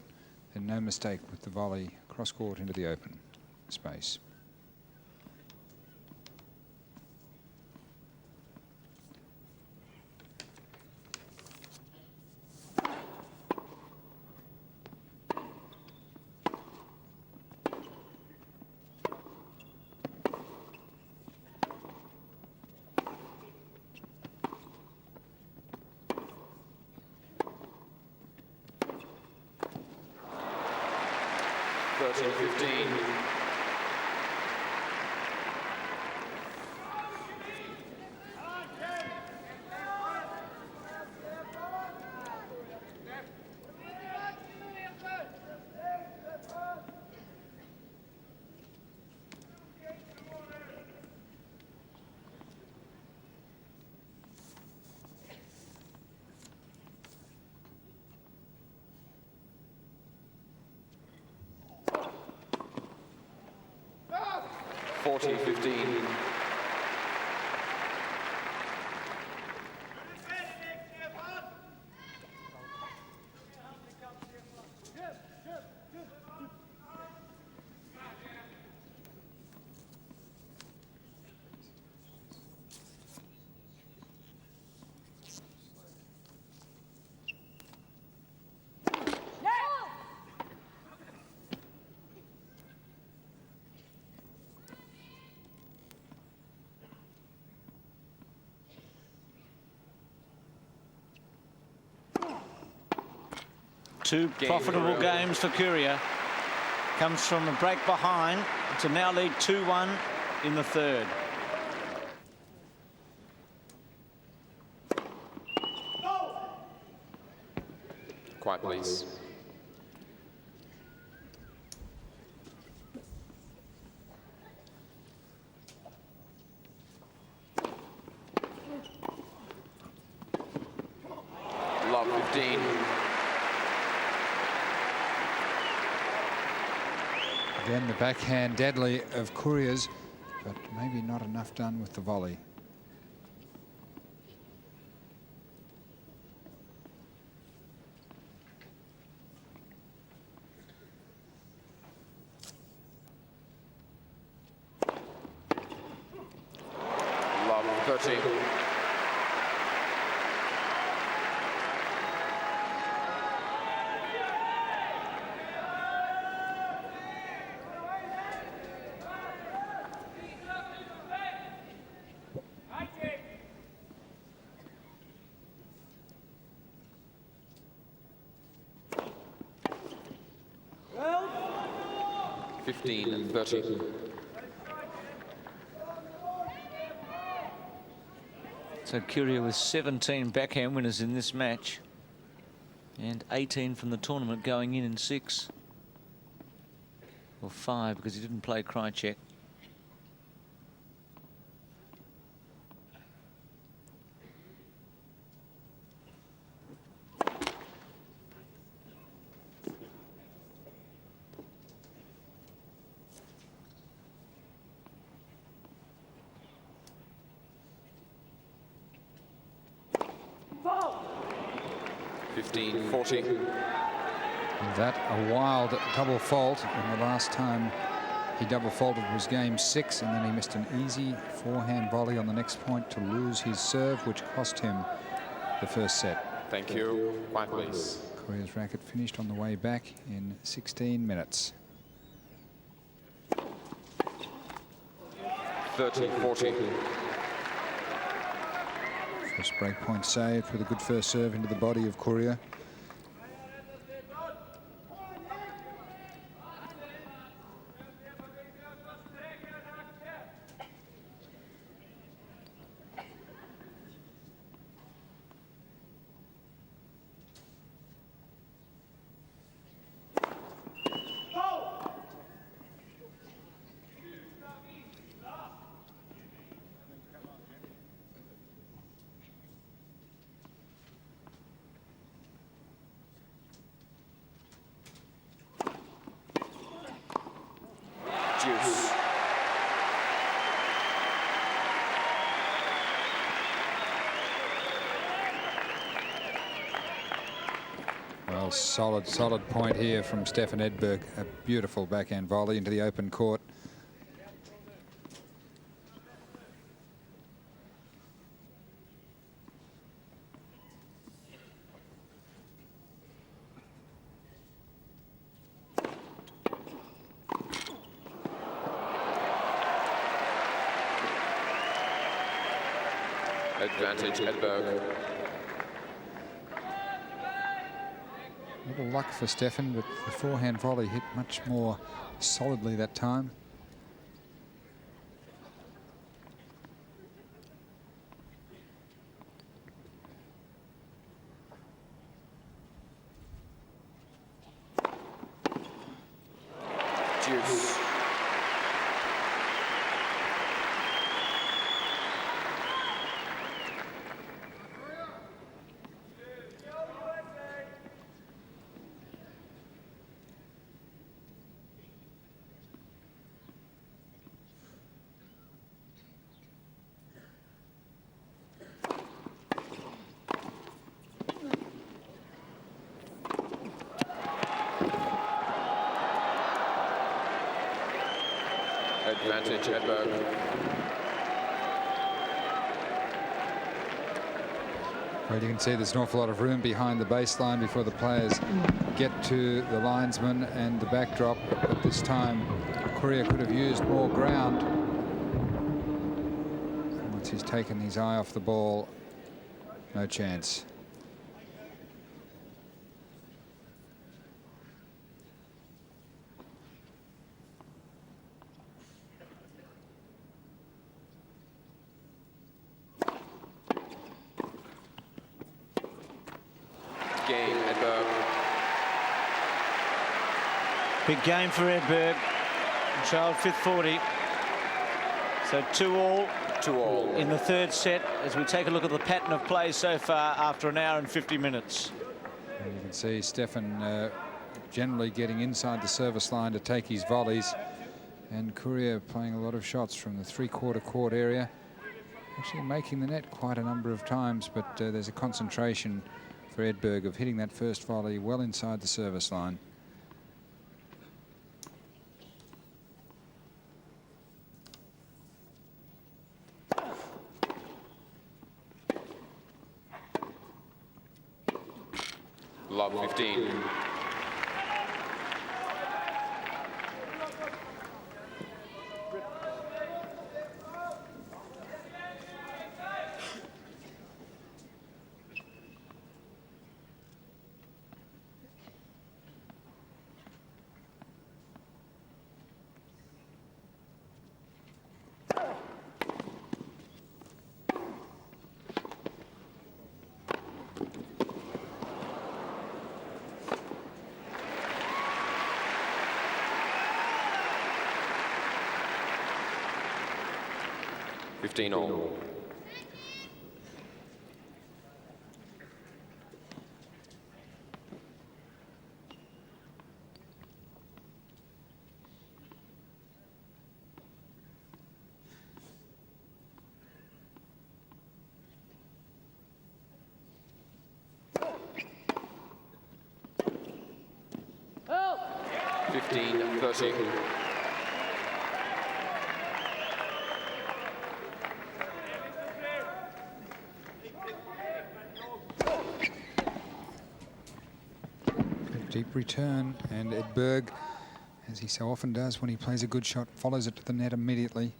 and no mistake with the volley cross court into the open space. 40-15. Two profitable games for Courier. Comes from a break behind to now lead 2-1 in the third. Quiet, please. Love 15. Again, the backhand deadly of Courier's, but maybe not enough done with the volley. Love 13. Well, 15-30. So Courier with 17 backhand winners in this match and 18 from the tournament going in 6. Or 5 because he didn't play Krajicek. That a wild double fault, and the last time he double faulted was game 6, and then he missed an easy forehand volley on the next point to lose his serve, which cost him the first set. Thank you. Quiet, please. Courier's racket finished on the way back in 16 minutes. 30-40. First break point saved with a good first serve into the body of Courier. Juice. Well, solid point here from Stefan Edberg. A beautiful backhand volley into the open court. Advantage Edberg. A little luck for Stefan, but the forehand volley hit much more solidly that time. Juice. Advantage Edberg. Well, you can see there's an awful lot of room behind the baseline before the players get to the linesman and the backdrop. But this time, Courier could have used more ground. Once he's taken his eye off the ball, no chance. Cain, Edberg. Big game for Edberg. Child fifth 40. So 2-all. 2-all. In the third set as we take a look at the pattern of play so far after an hour and 50 minutes. And you can see Stefan generally getting inside the service line to take his volleys, and Courier playing a lot of shots from the three-quarter court area, actually making the net quite a number of times, but there's a concentration for Edberg of hitting that first volley well inside the service line. Love 15. All. Oh. 15-30. Deep return, and Edberg, as he so often does when he plays a good shot, follows it to the net immediately.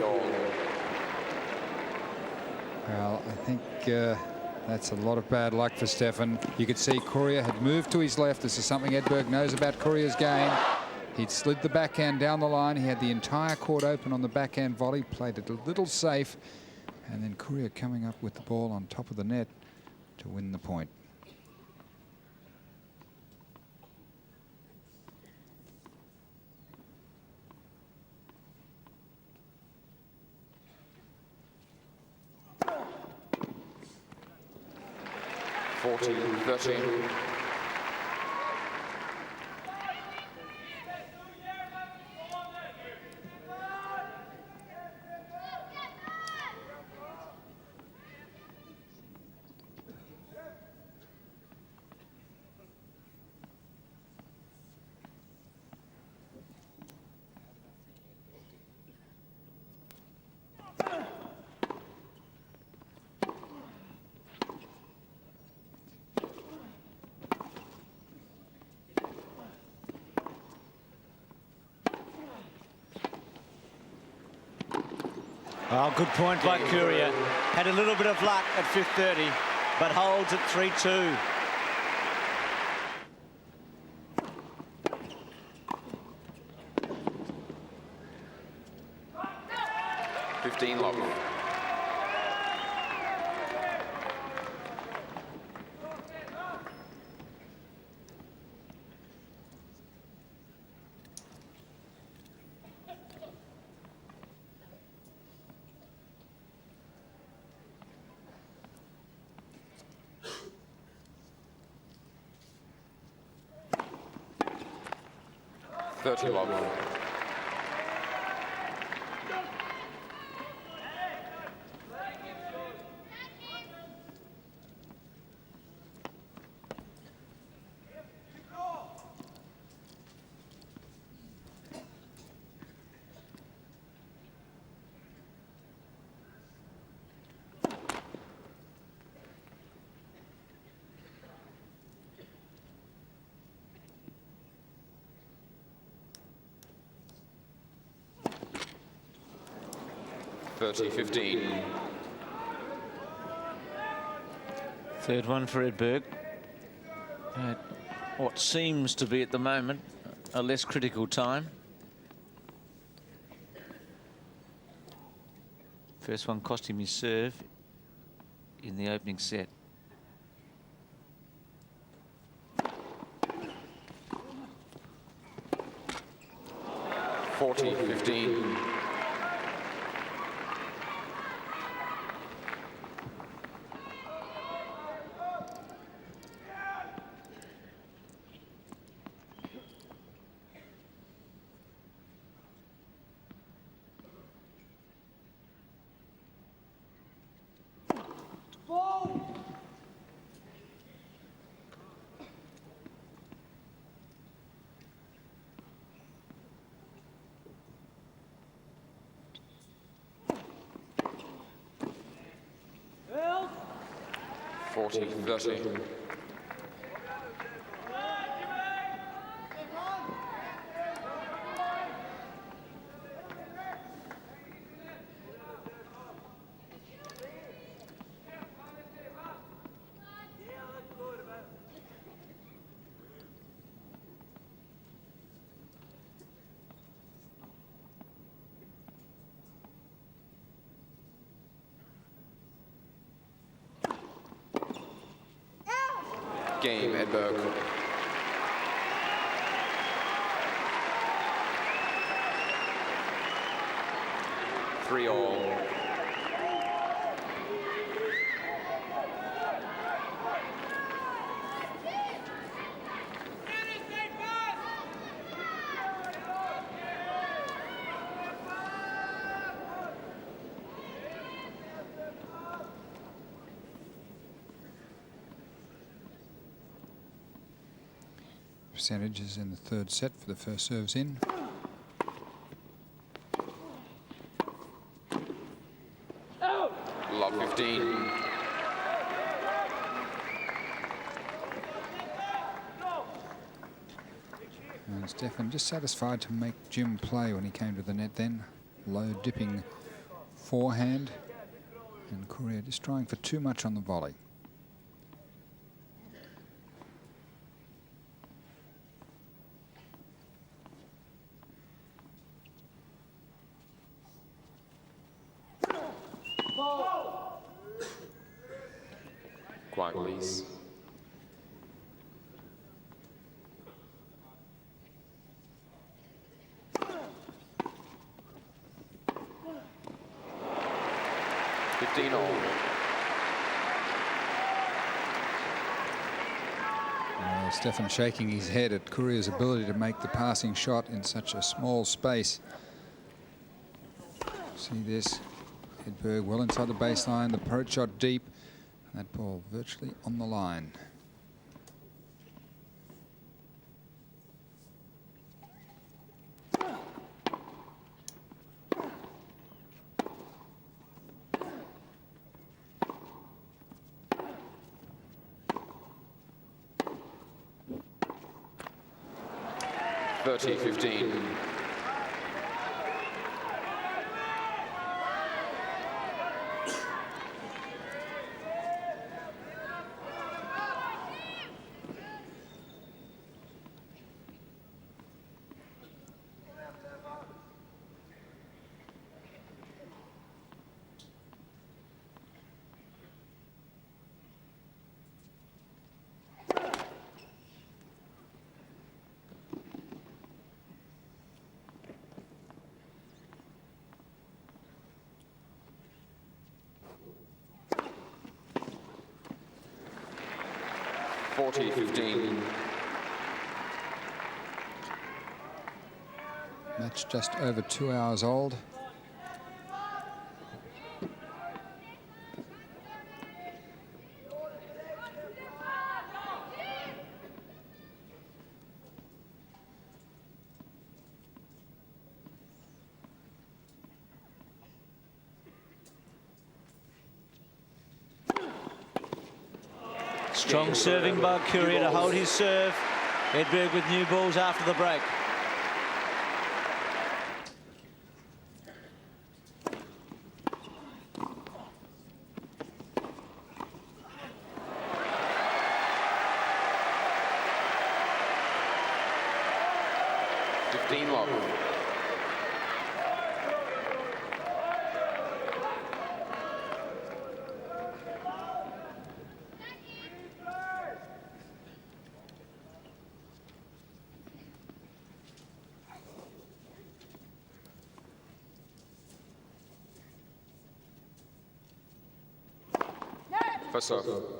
All. Well, I think that's a lot of bad luck for Stefan. You could see Courier had moved to his left. This is something Edberg knows about Courier's game. He'd slid the backhand down the line. He had the entire court open on the backhand volley, played it a little safe, and then Courier coming up with the ball on top of the net to win the point. Oh, good point by Courier. Had a little bit of luck at 5:30, but holds at 3-2. Love. 30 love. $30-15. Third one for Edberg. At what seems to be at the moment a less critical time. First one cost him his serve in the opening set. $40-15. $40-30. Game, Edberg. Three all. Percentages in the third set for the first serves in. Love 15. And Stefan just satisfied to make Jim play when he came to the net then. Low dipping forehand. And Courier just trying for too much on the volley. Quiet, please. Stefan shaking his head at Courier's ability to make the passing shot in such a small space. See this, Edberg well inside the baseline, the approach shot deep, and that ball virtually on the line. $30-15. $40-15. Match just over 2 hours old. Strong serving by Courier to hold his serve. Edberg with new balls after the break. Lock. First off. All.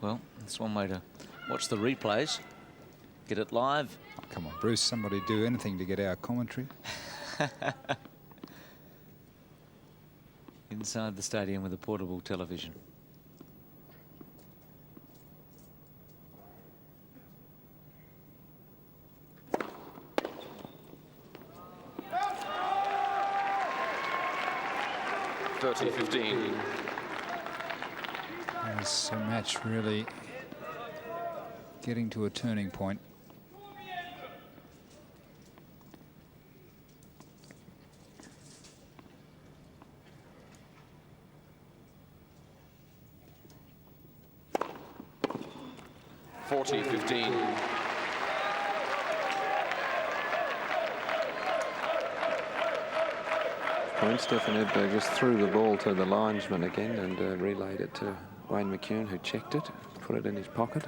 Well, that's one way to watch the replays. Get it live. Oh, come on, Bruce, somebody do anything to get our commentary. Inside the stadium with a portable television. This match really getting to a turning point. Stefan Edberg just threw the ball to the linesman again and relayed it to Wayne McCune, who checked it, put it in his pocket,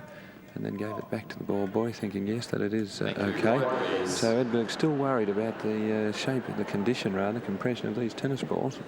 and then gave it back to the ball boy, thinking, yes, that it is okay. So Edberg's still worried about the shape of the condition, rather, compression of these tennis balls.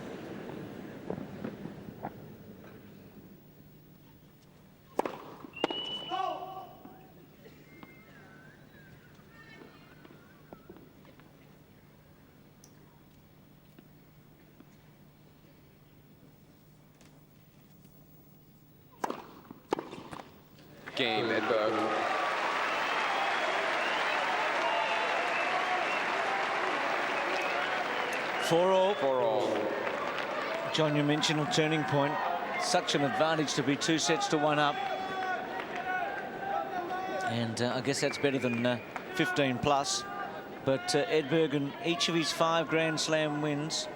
Game, Edberg. Four all. John, you mentioned a turning point. Such an advantage to be 2 sets to 1 up. And I guess that's better than 15 plus. But Edberg, in each of his 5 Grand Slam wins,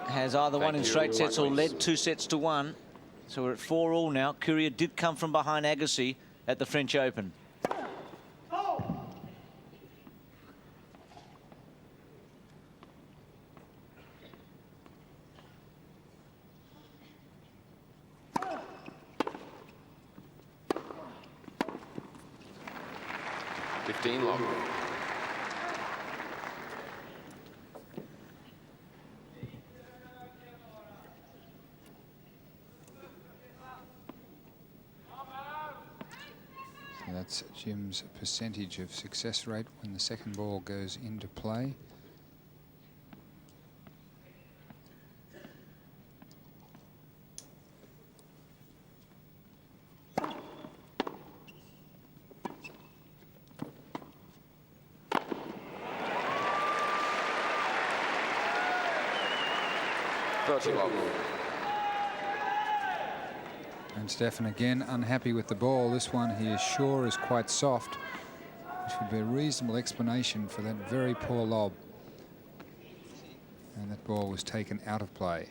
has either won in straight sets or led 2 sets to 1. So we're at 4 all now. Courier did come from behind Agassi at the French Open. Lock. That's Jim's percentage of success rate when the second ball goes into play. And Stefan again unhappy with the ball. This one he is sure is quite soft. which would be a reasonable explanation for that very poor lob. And that ball was taken out of play.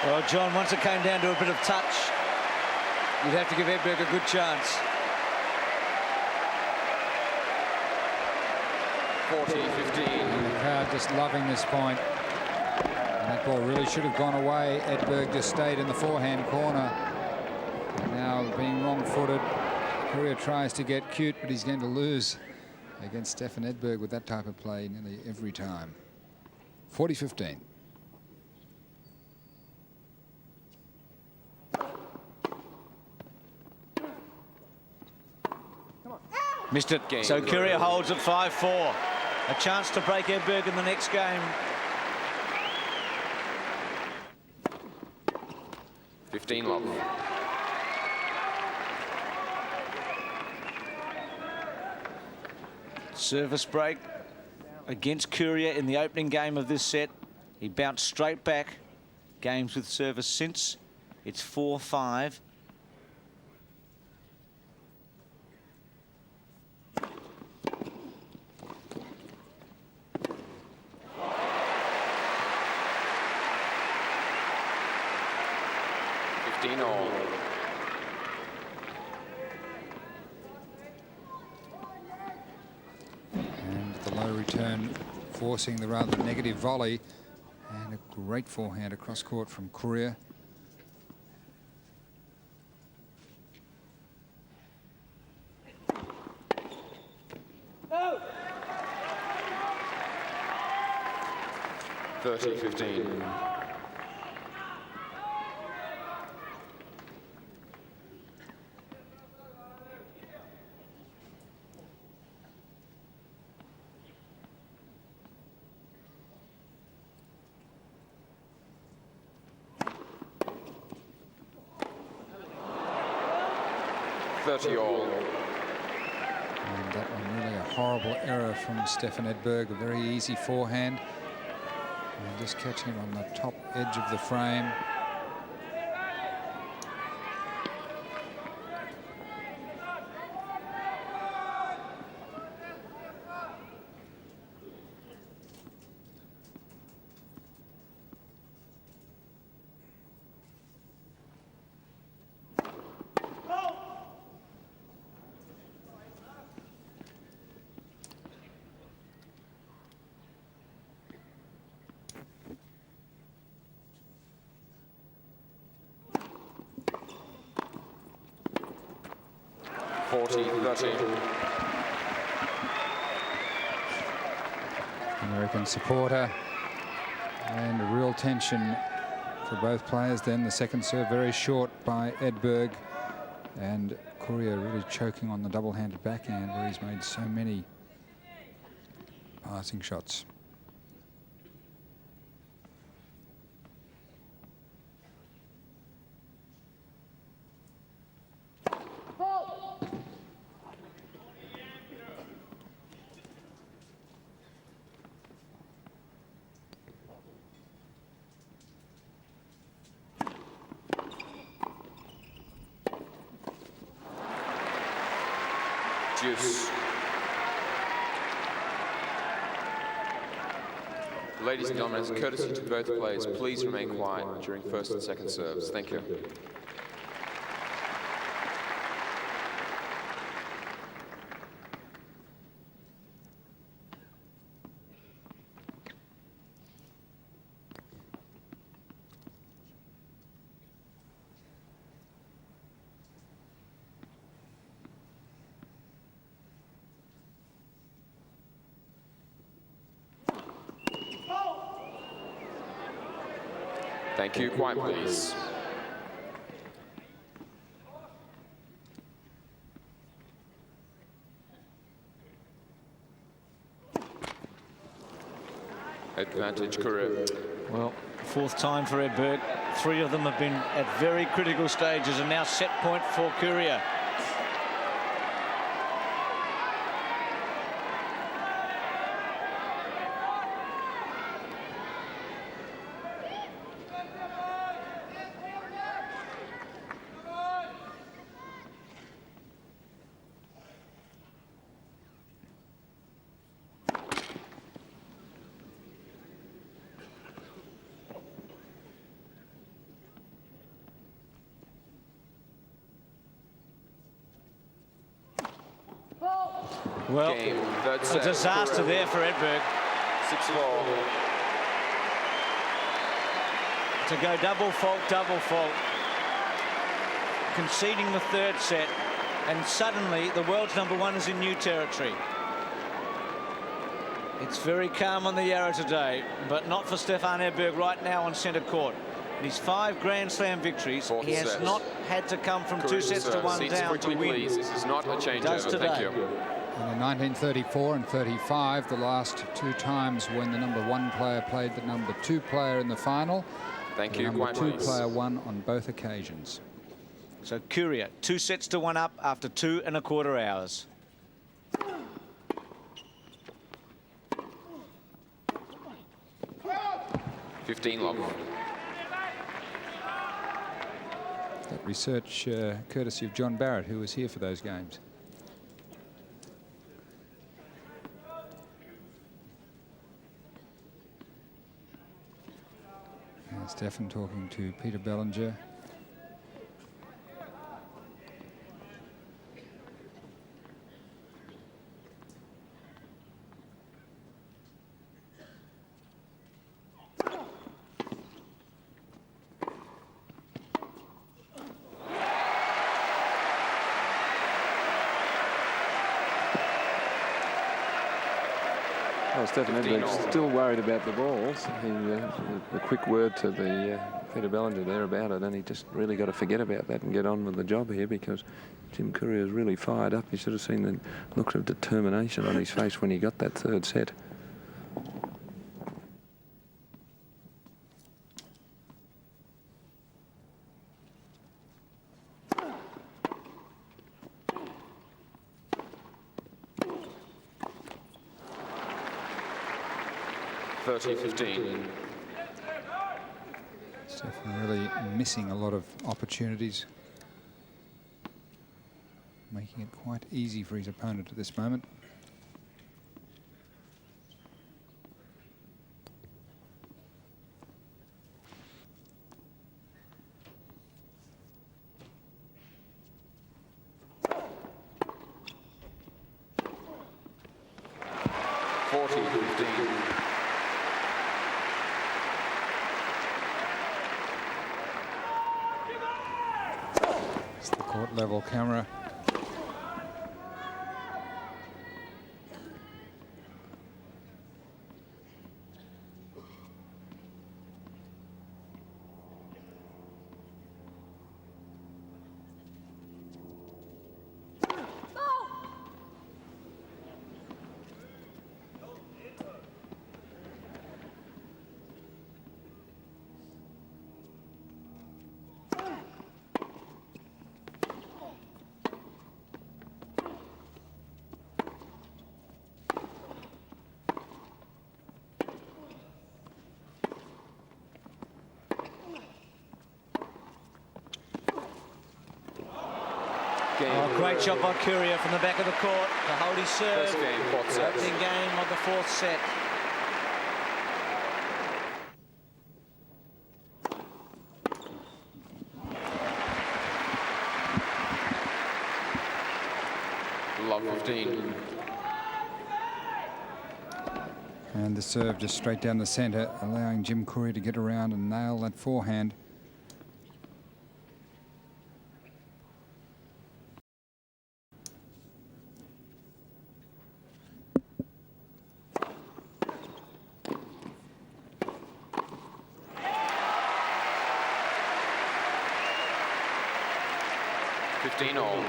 Well, John, once it came down to a bit of touch, you'd have to give Edberg a good chance. 40-15. And the crowd just loving this point. And that ball really should have gone away. Edberg just stayed in the forehand corner. And now being wrong-footed, Courier tries to get cute, but he's going to lose against Stefan Edberg with that type of play nearly every time. 40-15. Missed it. Game. So Courier holds at 5-4. A chance to break Edberg in the next game. 15 love. Service break against Courier in the opening game of this set. He bounced straight back. Games with service since. It's 4-5. And the low return forcing the rather negative volley, and a great forehand across court from Courier. Oh. 30-15. All. And that one really a horrible error from Stefan Edberg. A very easy forehand. And just catching him on the top edge of the frame. American supporter, and a real tension for both players. Then the second serve very short by Edberg, and Courier really choking on the double-handed backhand where he's made so many passing shots. Ladies and gentlemen, as a courtesy to both players, please remain quiet during first and second serves. Thank you. Thank you. Quiet, please. Advantage, Courier. Well, fourth time for Edberg. 3 of them have been at very critical stages, and now set point for Courier. Well, a disaster there for Edberg. 6-4. To go double fault. Conceding the third set, and suddenly the world's #1 is in new territory. It's very calm on the Yarra today, but not for Stefan Edberg right now on centre court. In his 5 Grand Slam victories, he has not had to come from 2 sets to 1 down to win. Please. This is not a changeover. Thank you. And in 1934 and 35, the last 2 times when the #1 player played the #2 player in the final, Thank the you. Quiet, #2 please. player won on both occasions. So Courier, 2 sets to 1 up after 2¼ hours. Love. That research courtesy of John Barrett, who was here for those games. And Stefan talking to Peter Bellinger. Well, Stefan Edberg's still worried about the balls. The quick word to the Peter Bellinger there about it, and he just really got to forget about that and get on with the job here, because Jim Courier is really fired up. You should have seen the look of determination on his face when he got that third set. Stefan really missing a lot of opportunities, making it quite easy for his opponent at this moment. It's the court level camera. Oh, great shot by Courier from the back of the court to hold his serve. First game, 4th set. Opening game of the 4th set. Love 15. And the serve just straight down the centre, allowing Jim Courier to get around and nail that forehand. 15 all.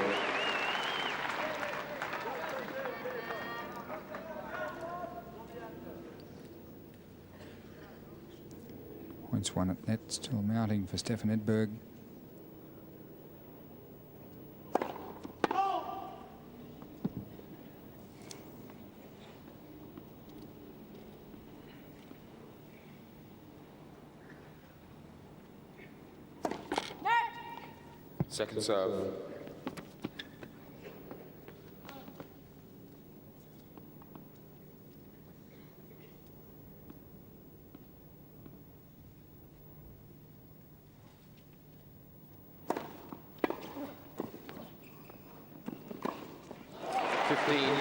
Points one at net, still mounting for Stefan Edberg. Second serve. Fifteen,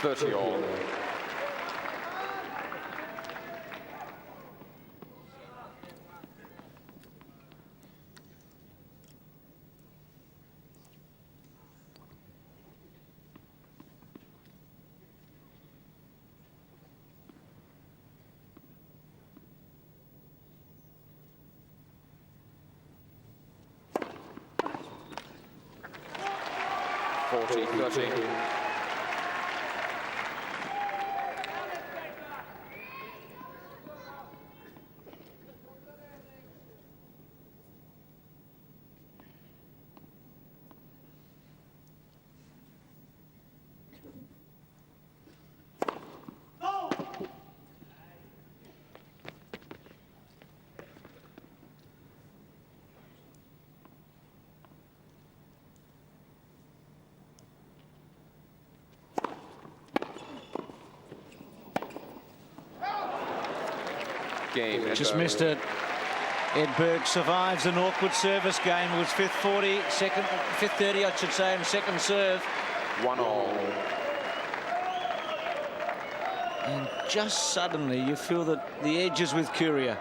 30. All. Forty, 30. Game. Just missed it. Edberg survives an awkward service game. It was fifth 40, fifth 30, I should say, and second serve. 1 all. And just suddenly you feel that the edge is with Courier.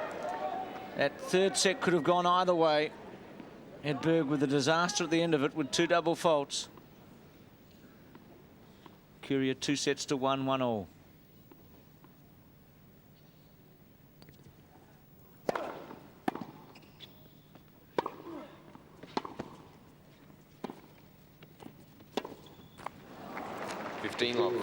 That third set could have gone either way. Edberg with a disaster at the end of it with 2 double faults. Courier 2 sets to 1, 1 all. Love.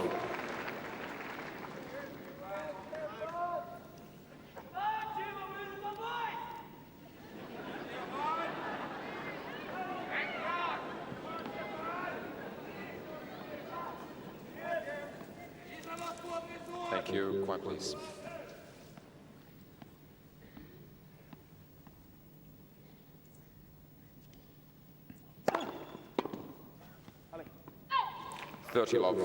Thank you. Quiet, please. Love.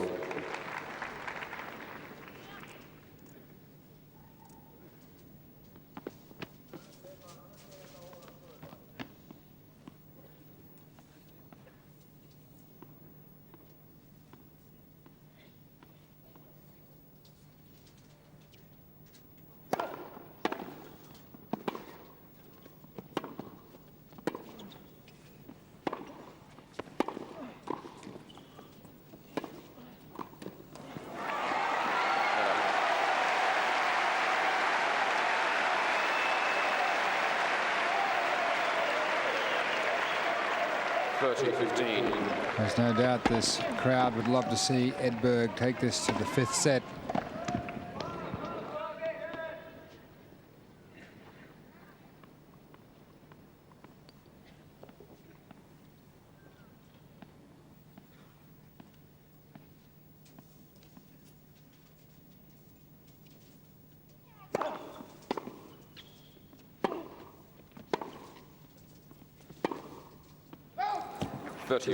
There's no doubt this crowd would love to see Edberg take this to the 5th set.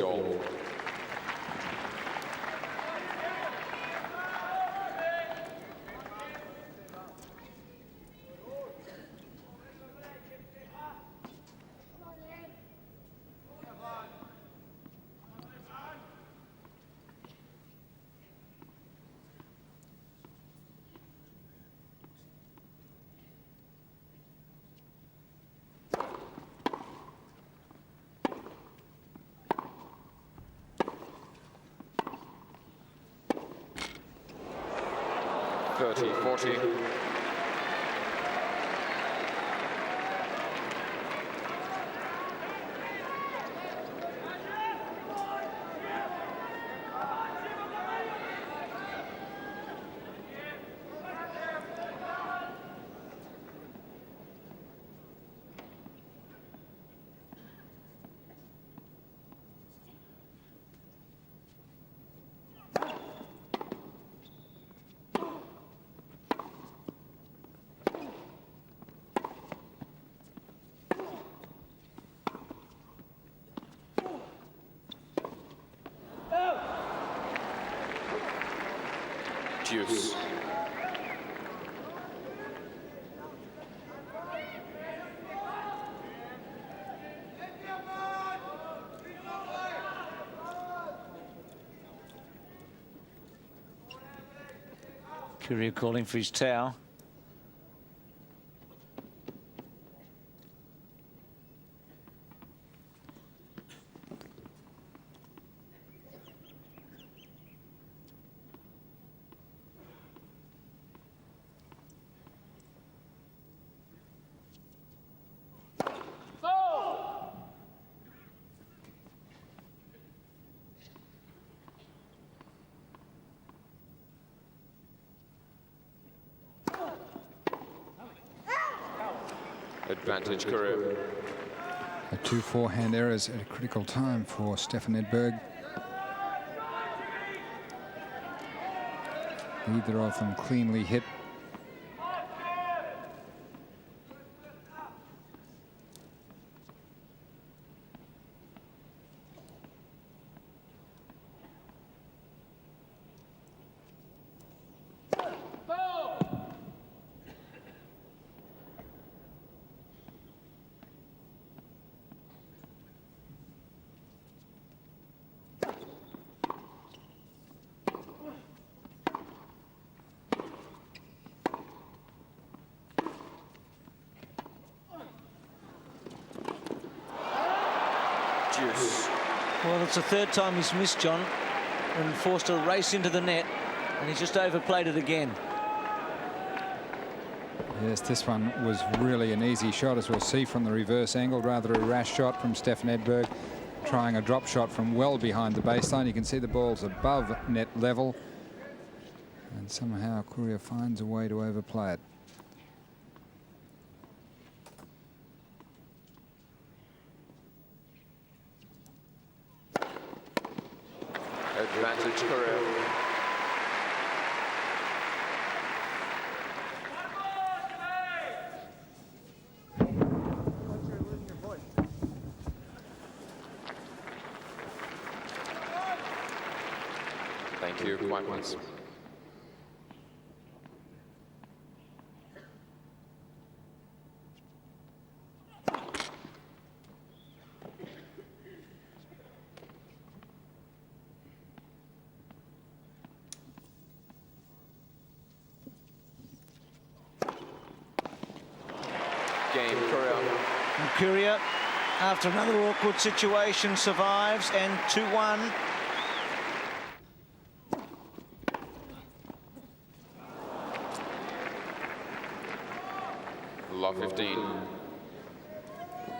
All. 30-40. Juice. Courier calling for his towel. Advantage Courier. Two forehand errors at a critical time for Stefan Edberg. Neither of them cleanly hit. Well, it's the third time he's missed, John, and forced a race into the net, and he's just overplayed it again. Yes, this one was really an easy shot, as we'll see from the reverse angle. Rather a rash shot from Stefan Edberg, trying a drop shot from well behind the baseline. You can see the ball's above net level, and somehow Courier finds a way to overplay it. Advantage Courier. Thank you. Quiet, please. Game, Courier. And Courier, after another awkward situation, survives, and 2-1. Love 15.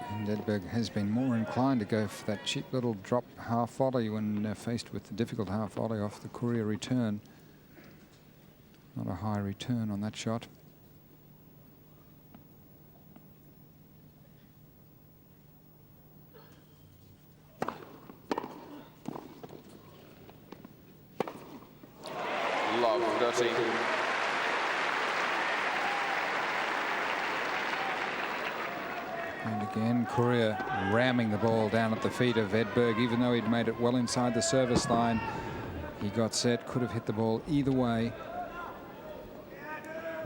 And Edberg has been more inclined to go for that cheap little drop half volley when faced with the difficult half volley off the Courier return. Not a high return on that shot. Love 13. And again, Courier ramming the ball down at the feet of Edberg, even though he'd made it well inside the service line. He got set, could have hit the ball either way.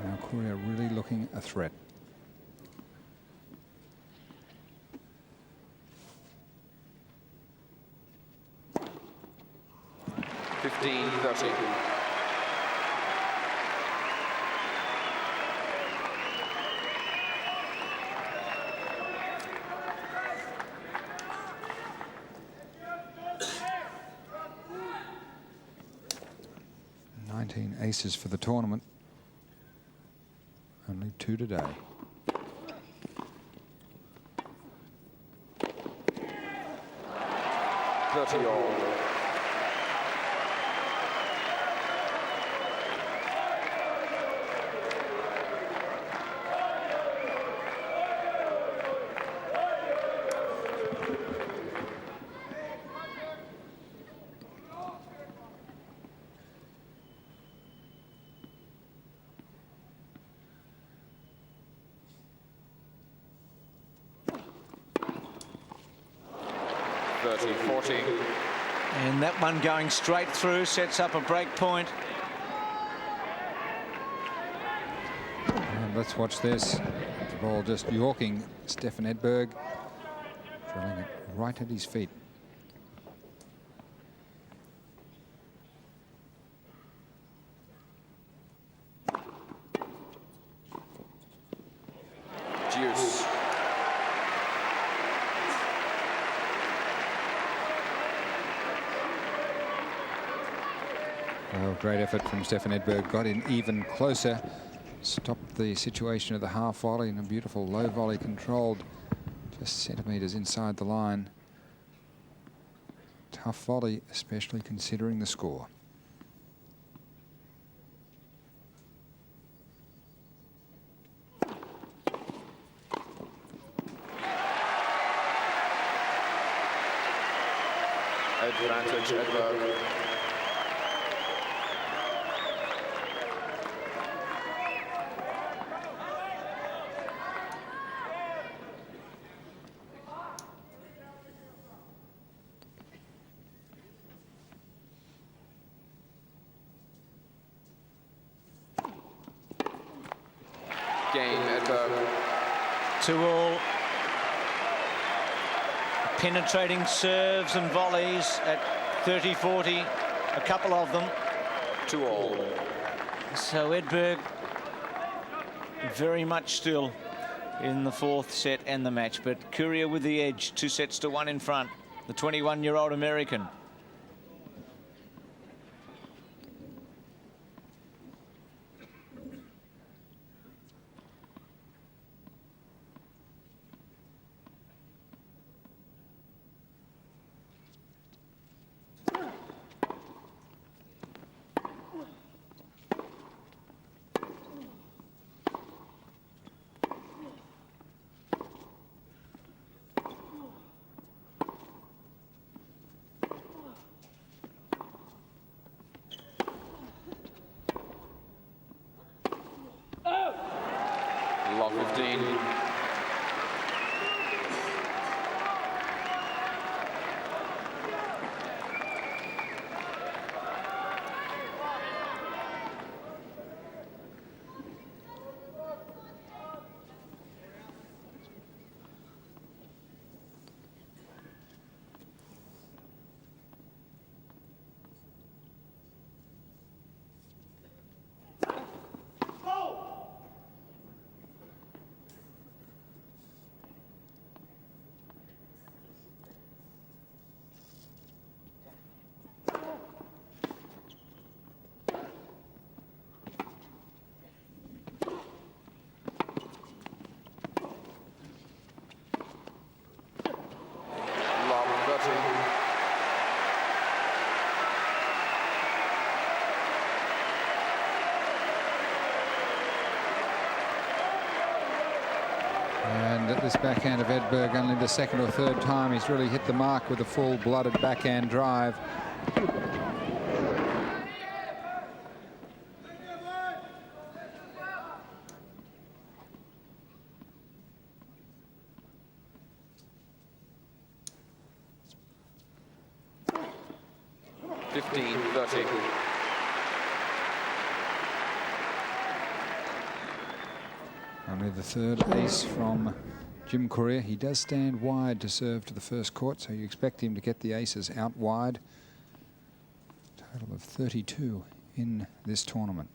Now Courier really looking a threat. (15-13). Aces for the tournament. Only 2 today. All. 30-40. And that one going straight through sets up a break point. And let's watch this. The ball just yorking Stefan Edberg, drilling it right at his feet. Deuce. Well, great effort from Stefan Edberg. Got in even closer. Stopped the situation of the half volley and a beautiful low volley controlled just centimetres inside the line. Tough volley, especially considering the score. Advantage Edberg. Cain, Edberg. 2-all. Penetrating serves and volleys at 30-40, a couple of them. 2-all. So Edberg very much still in the 4th set and the match, but Courier with the edge, 2-1 in front, the 21-year-old American. Lot 15. And at this backhand of Edberg, only the 2nd or 3rd time he's really hit the mark with a full-blooded backhand drive. Only the 3rd ace from Jim Courier. He does stand wide to serve to the first court, so you expect him to get the aces out wide. Total of 32 in this tournament.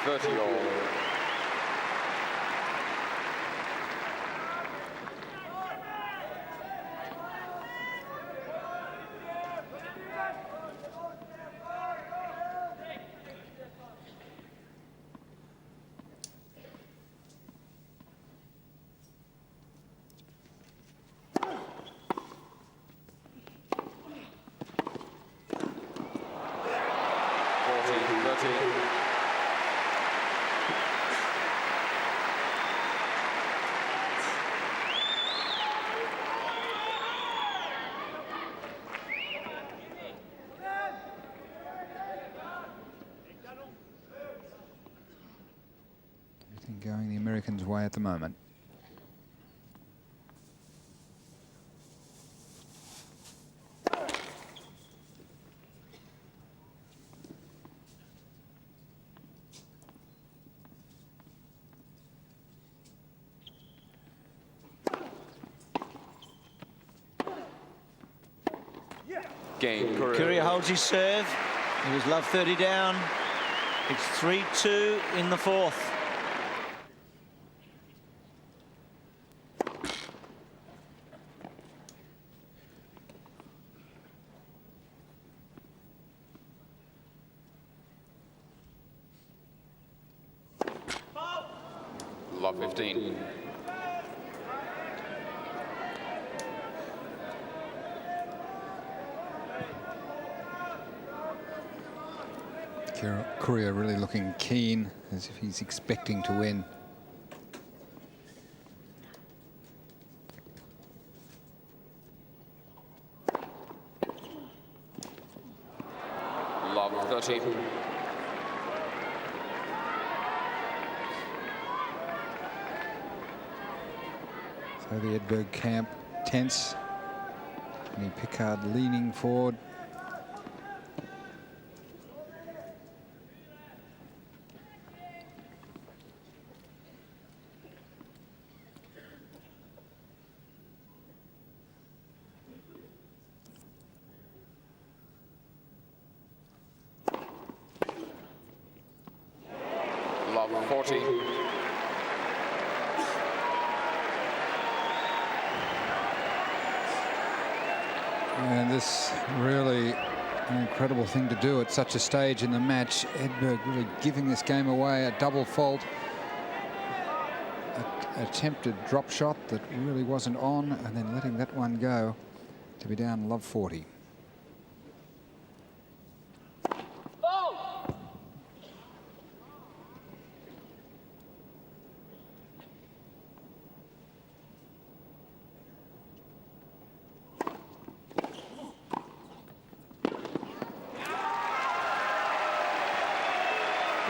All. going the Americans' way at the moment. Cain. Courier holds his serve. He was love 30 down. It's 3-2 in the fourth. Love 15. Courier really looking keen, as if he's expecting to win. Love 30. So the Edberg camp tense. And Pickard leaning forward. Love 40. And this really an incredible thing to do at such a stage in the match. Edberg really giving this game away, a double fault. Attempted drop shot that really wasn't on, and then letting that one go to be down love 40.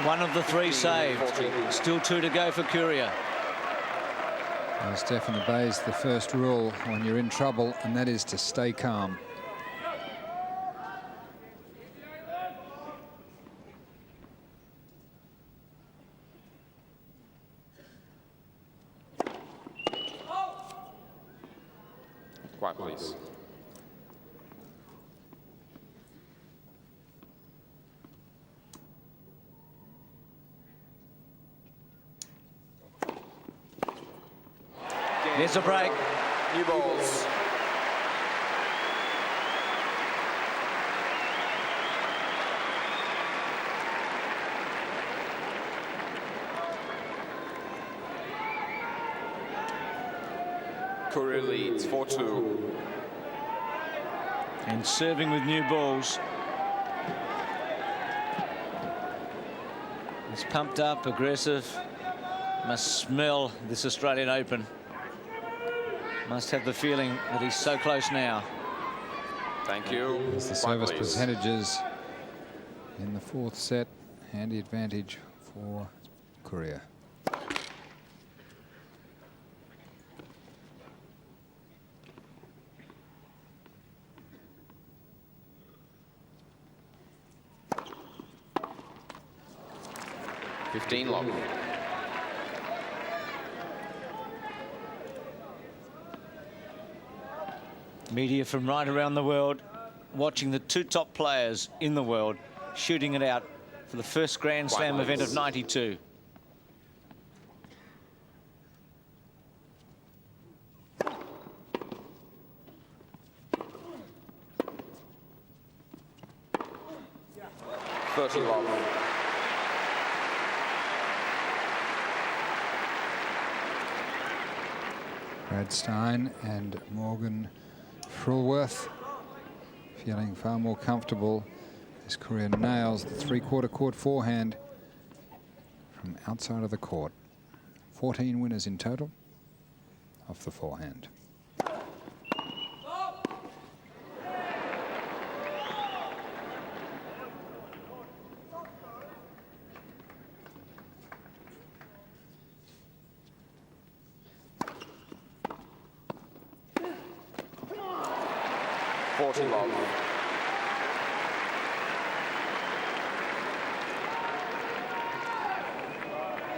One of the three saved. Still 2 to go for Courier. Well, Stefan obeys the first rule when you're in trouble, and that is to stay calm. Quiet, please. There's a break. New balls. Courier leads 4-2. And serving with new balls. He's pumped up, aggressive. Must smell this Australian Open. Must have the feeling that he's so close now. Thank you. As the Quiet, service please. percentages in the fourth set, handy advantage for Courier. Love. Media from right around the world watching the two top players in the world shooting it out for the first Grand Slam event of '92. Love. Brad Stein and Morgan Frulworth feeling far more comfortable as Courier nails the three-quarter court forehand from outside of the court. 14 winners in total off the forehand. 40 love.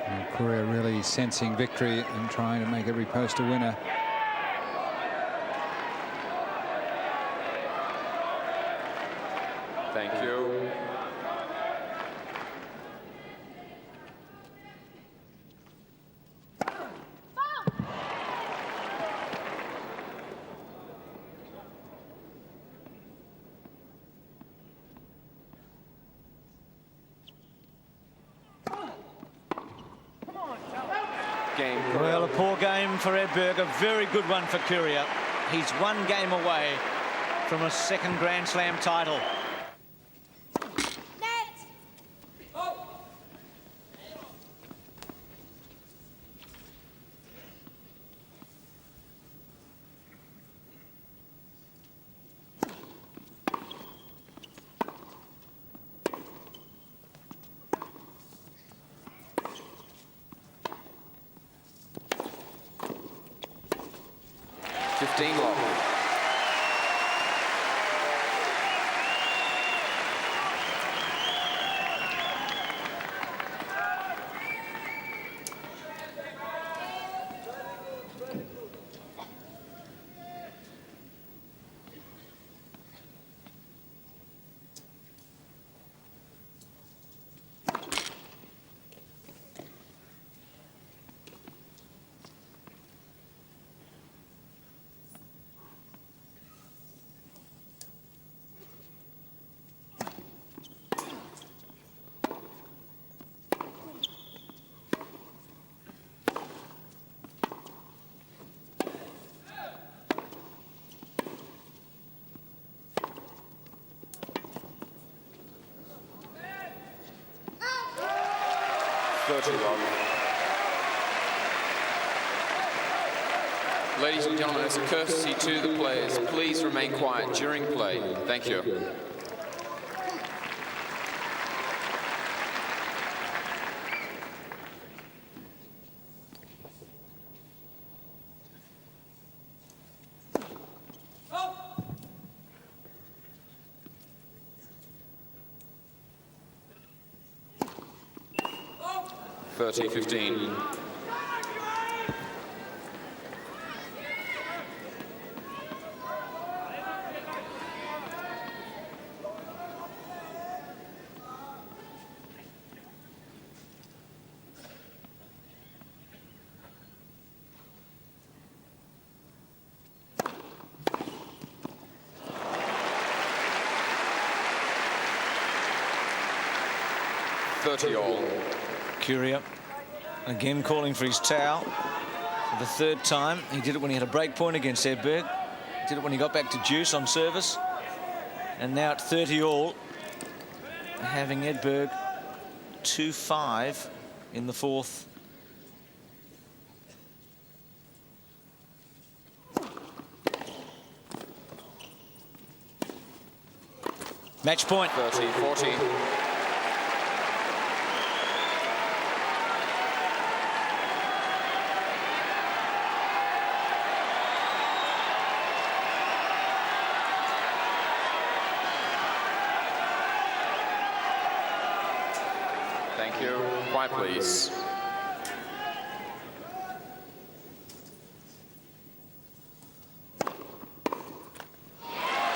And Courier really sensing victory and trying to make every post a winner. Thank you. Well, a poor game for Edberg, a very good one for Courier. He's one game away from a second Grand Slam title. Ladies and gentlemen, as a courtesy to the players, please remain quiet during play. Thank you. Oh. 30-15. All. Courier again calling for his towel for the third time. He did it when he had a break point against Edberg. He did it when he got back to deuce on service. And now at 30 all, having Edberg 2-5 in the fourth. Match point. 30-40. Quiet, please.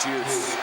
Juice.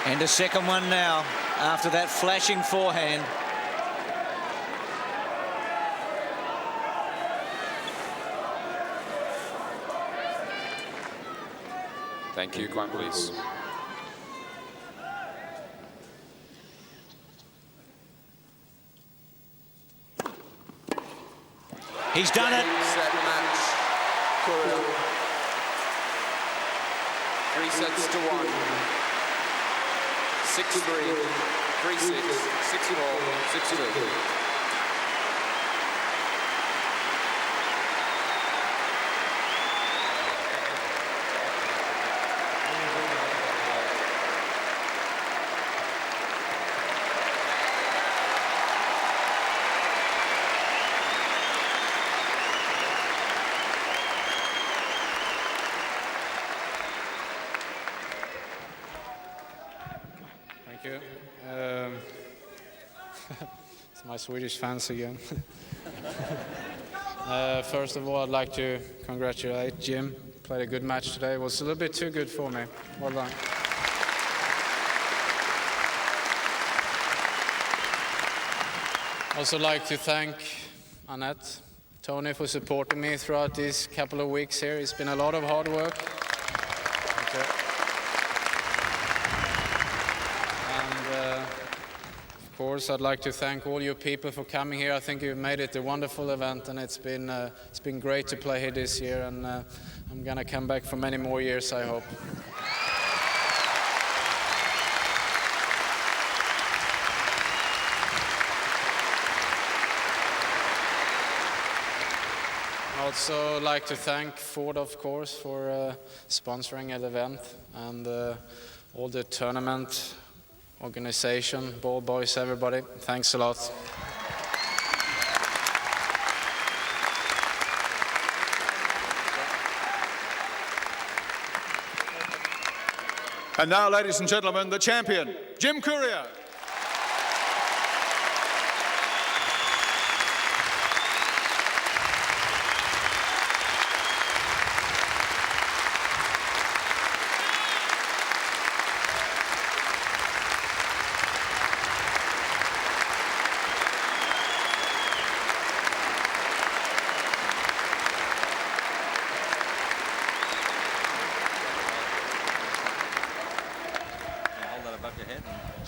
And a second one now after that flashing forehand. Thank you. Quiet, please. He's done it. Set match. Courier. 3 sets to 1. 6-3, 3-6, 6-4, 6-2. Thank you. It's my Swedish fans again. First of all, I'd like to congratulate Jim. Played a good match today. It was a little bit too good for me. Well done. Also like to thank Annette, Tony for supporting me throughout these couple of weeks here. It's been a lot of hard work. Thank you. Of course, I'd like to thank all you people for coming here. I think you've made it a wonderful event, and it's been great to play here this year, and I'm gonna come back for many more years, I hope. I'd also like to thank Ford, of course, for sponsoring the event, and all the tournament organization, ball boys, everybody. Thanks a lot. And now, ladies and gentlemen, the champion, Jim Courier.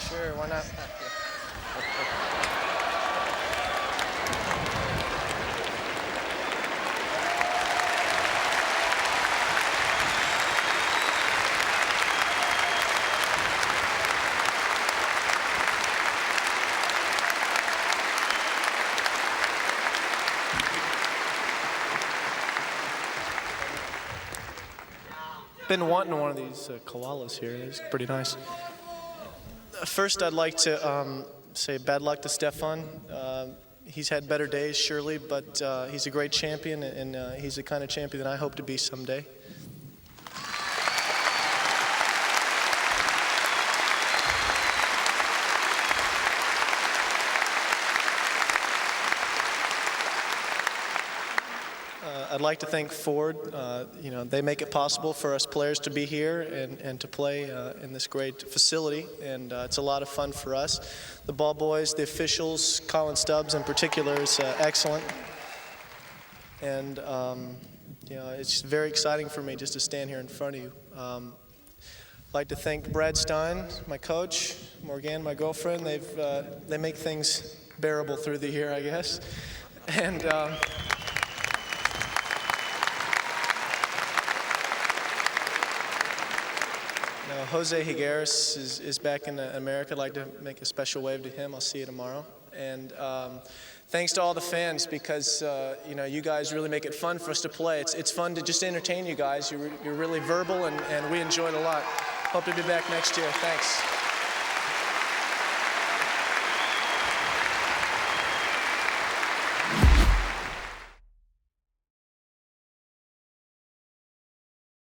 Sure, why not? Been wanting one of these koalas here. It's pretty nice. First, I'd like to say bad luck to Stefan. He's had better days, surely, but he's a great champion, and he's the kind of champion that I hope to be someday. I'd like to thank Ford. You know, they make it possible for us players to be here and to play in this great facility, and it's a lot of fun for us. The ball boys, the officials, Colin Stubbs in particular is excellent, and you know, it's very exciting for me just to stand here in front of you. I'd like to thank Brad Stein, my coach, Morgan, my girlfriend. They make things bearable through the year, I guess, and. Jose Higueras is back in America. I'd like to make a special wave to him. I'll see you tomorrow. And thanks to all the fans, because you know, you guys really make it fun for us to play. It's fun to just entertain you guys. You're really verbal, and we enjoy it a lot. Hope to be back next year. Thanks.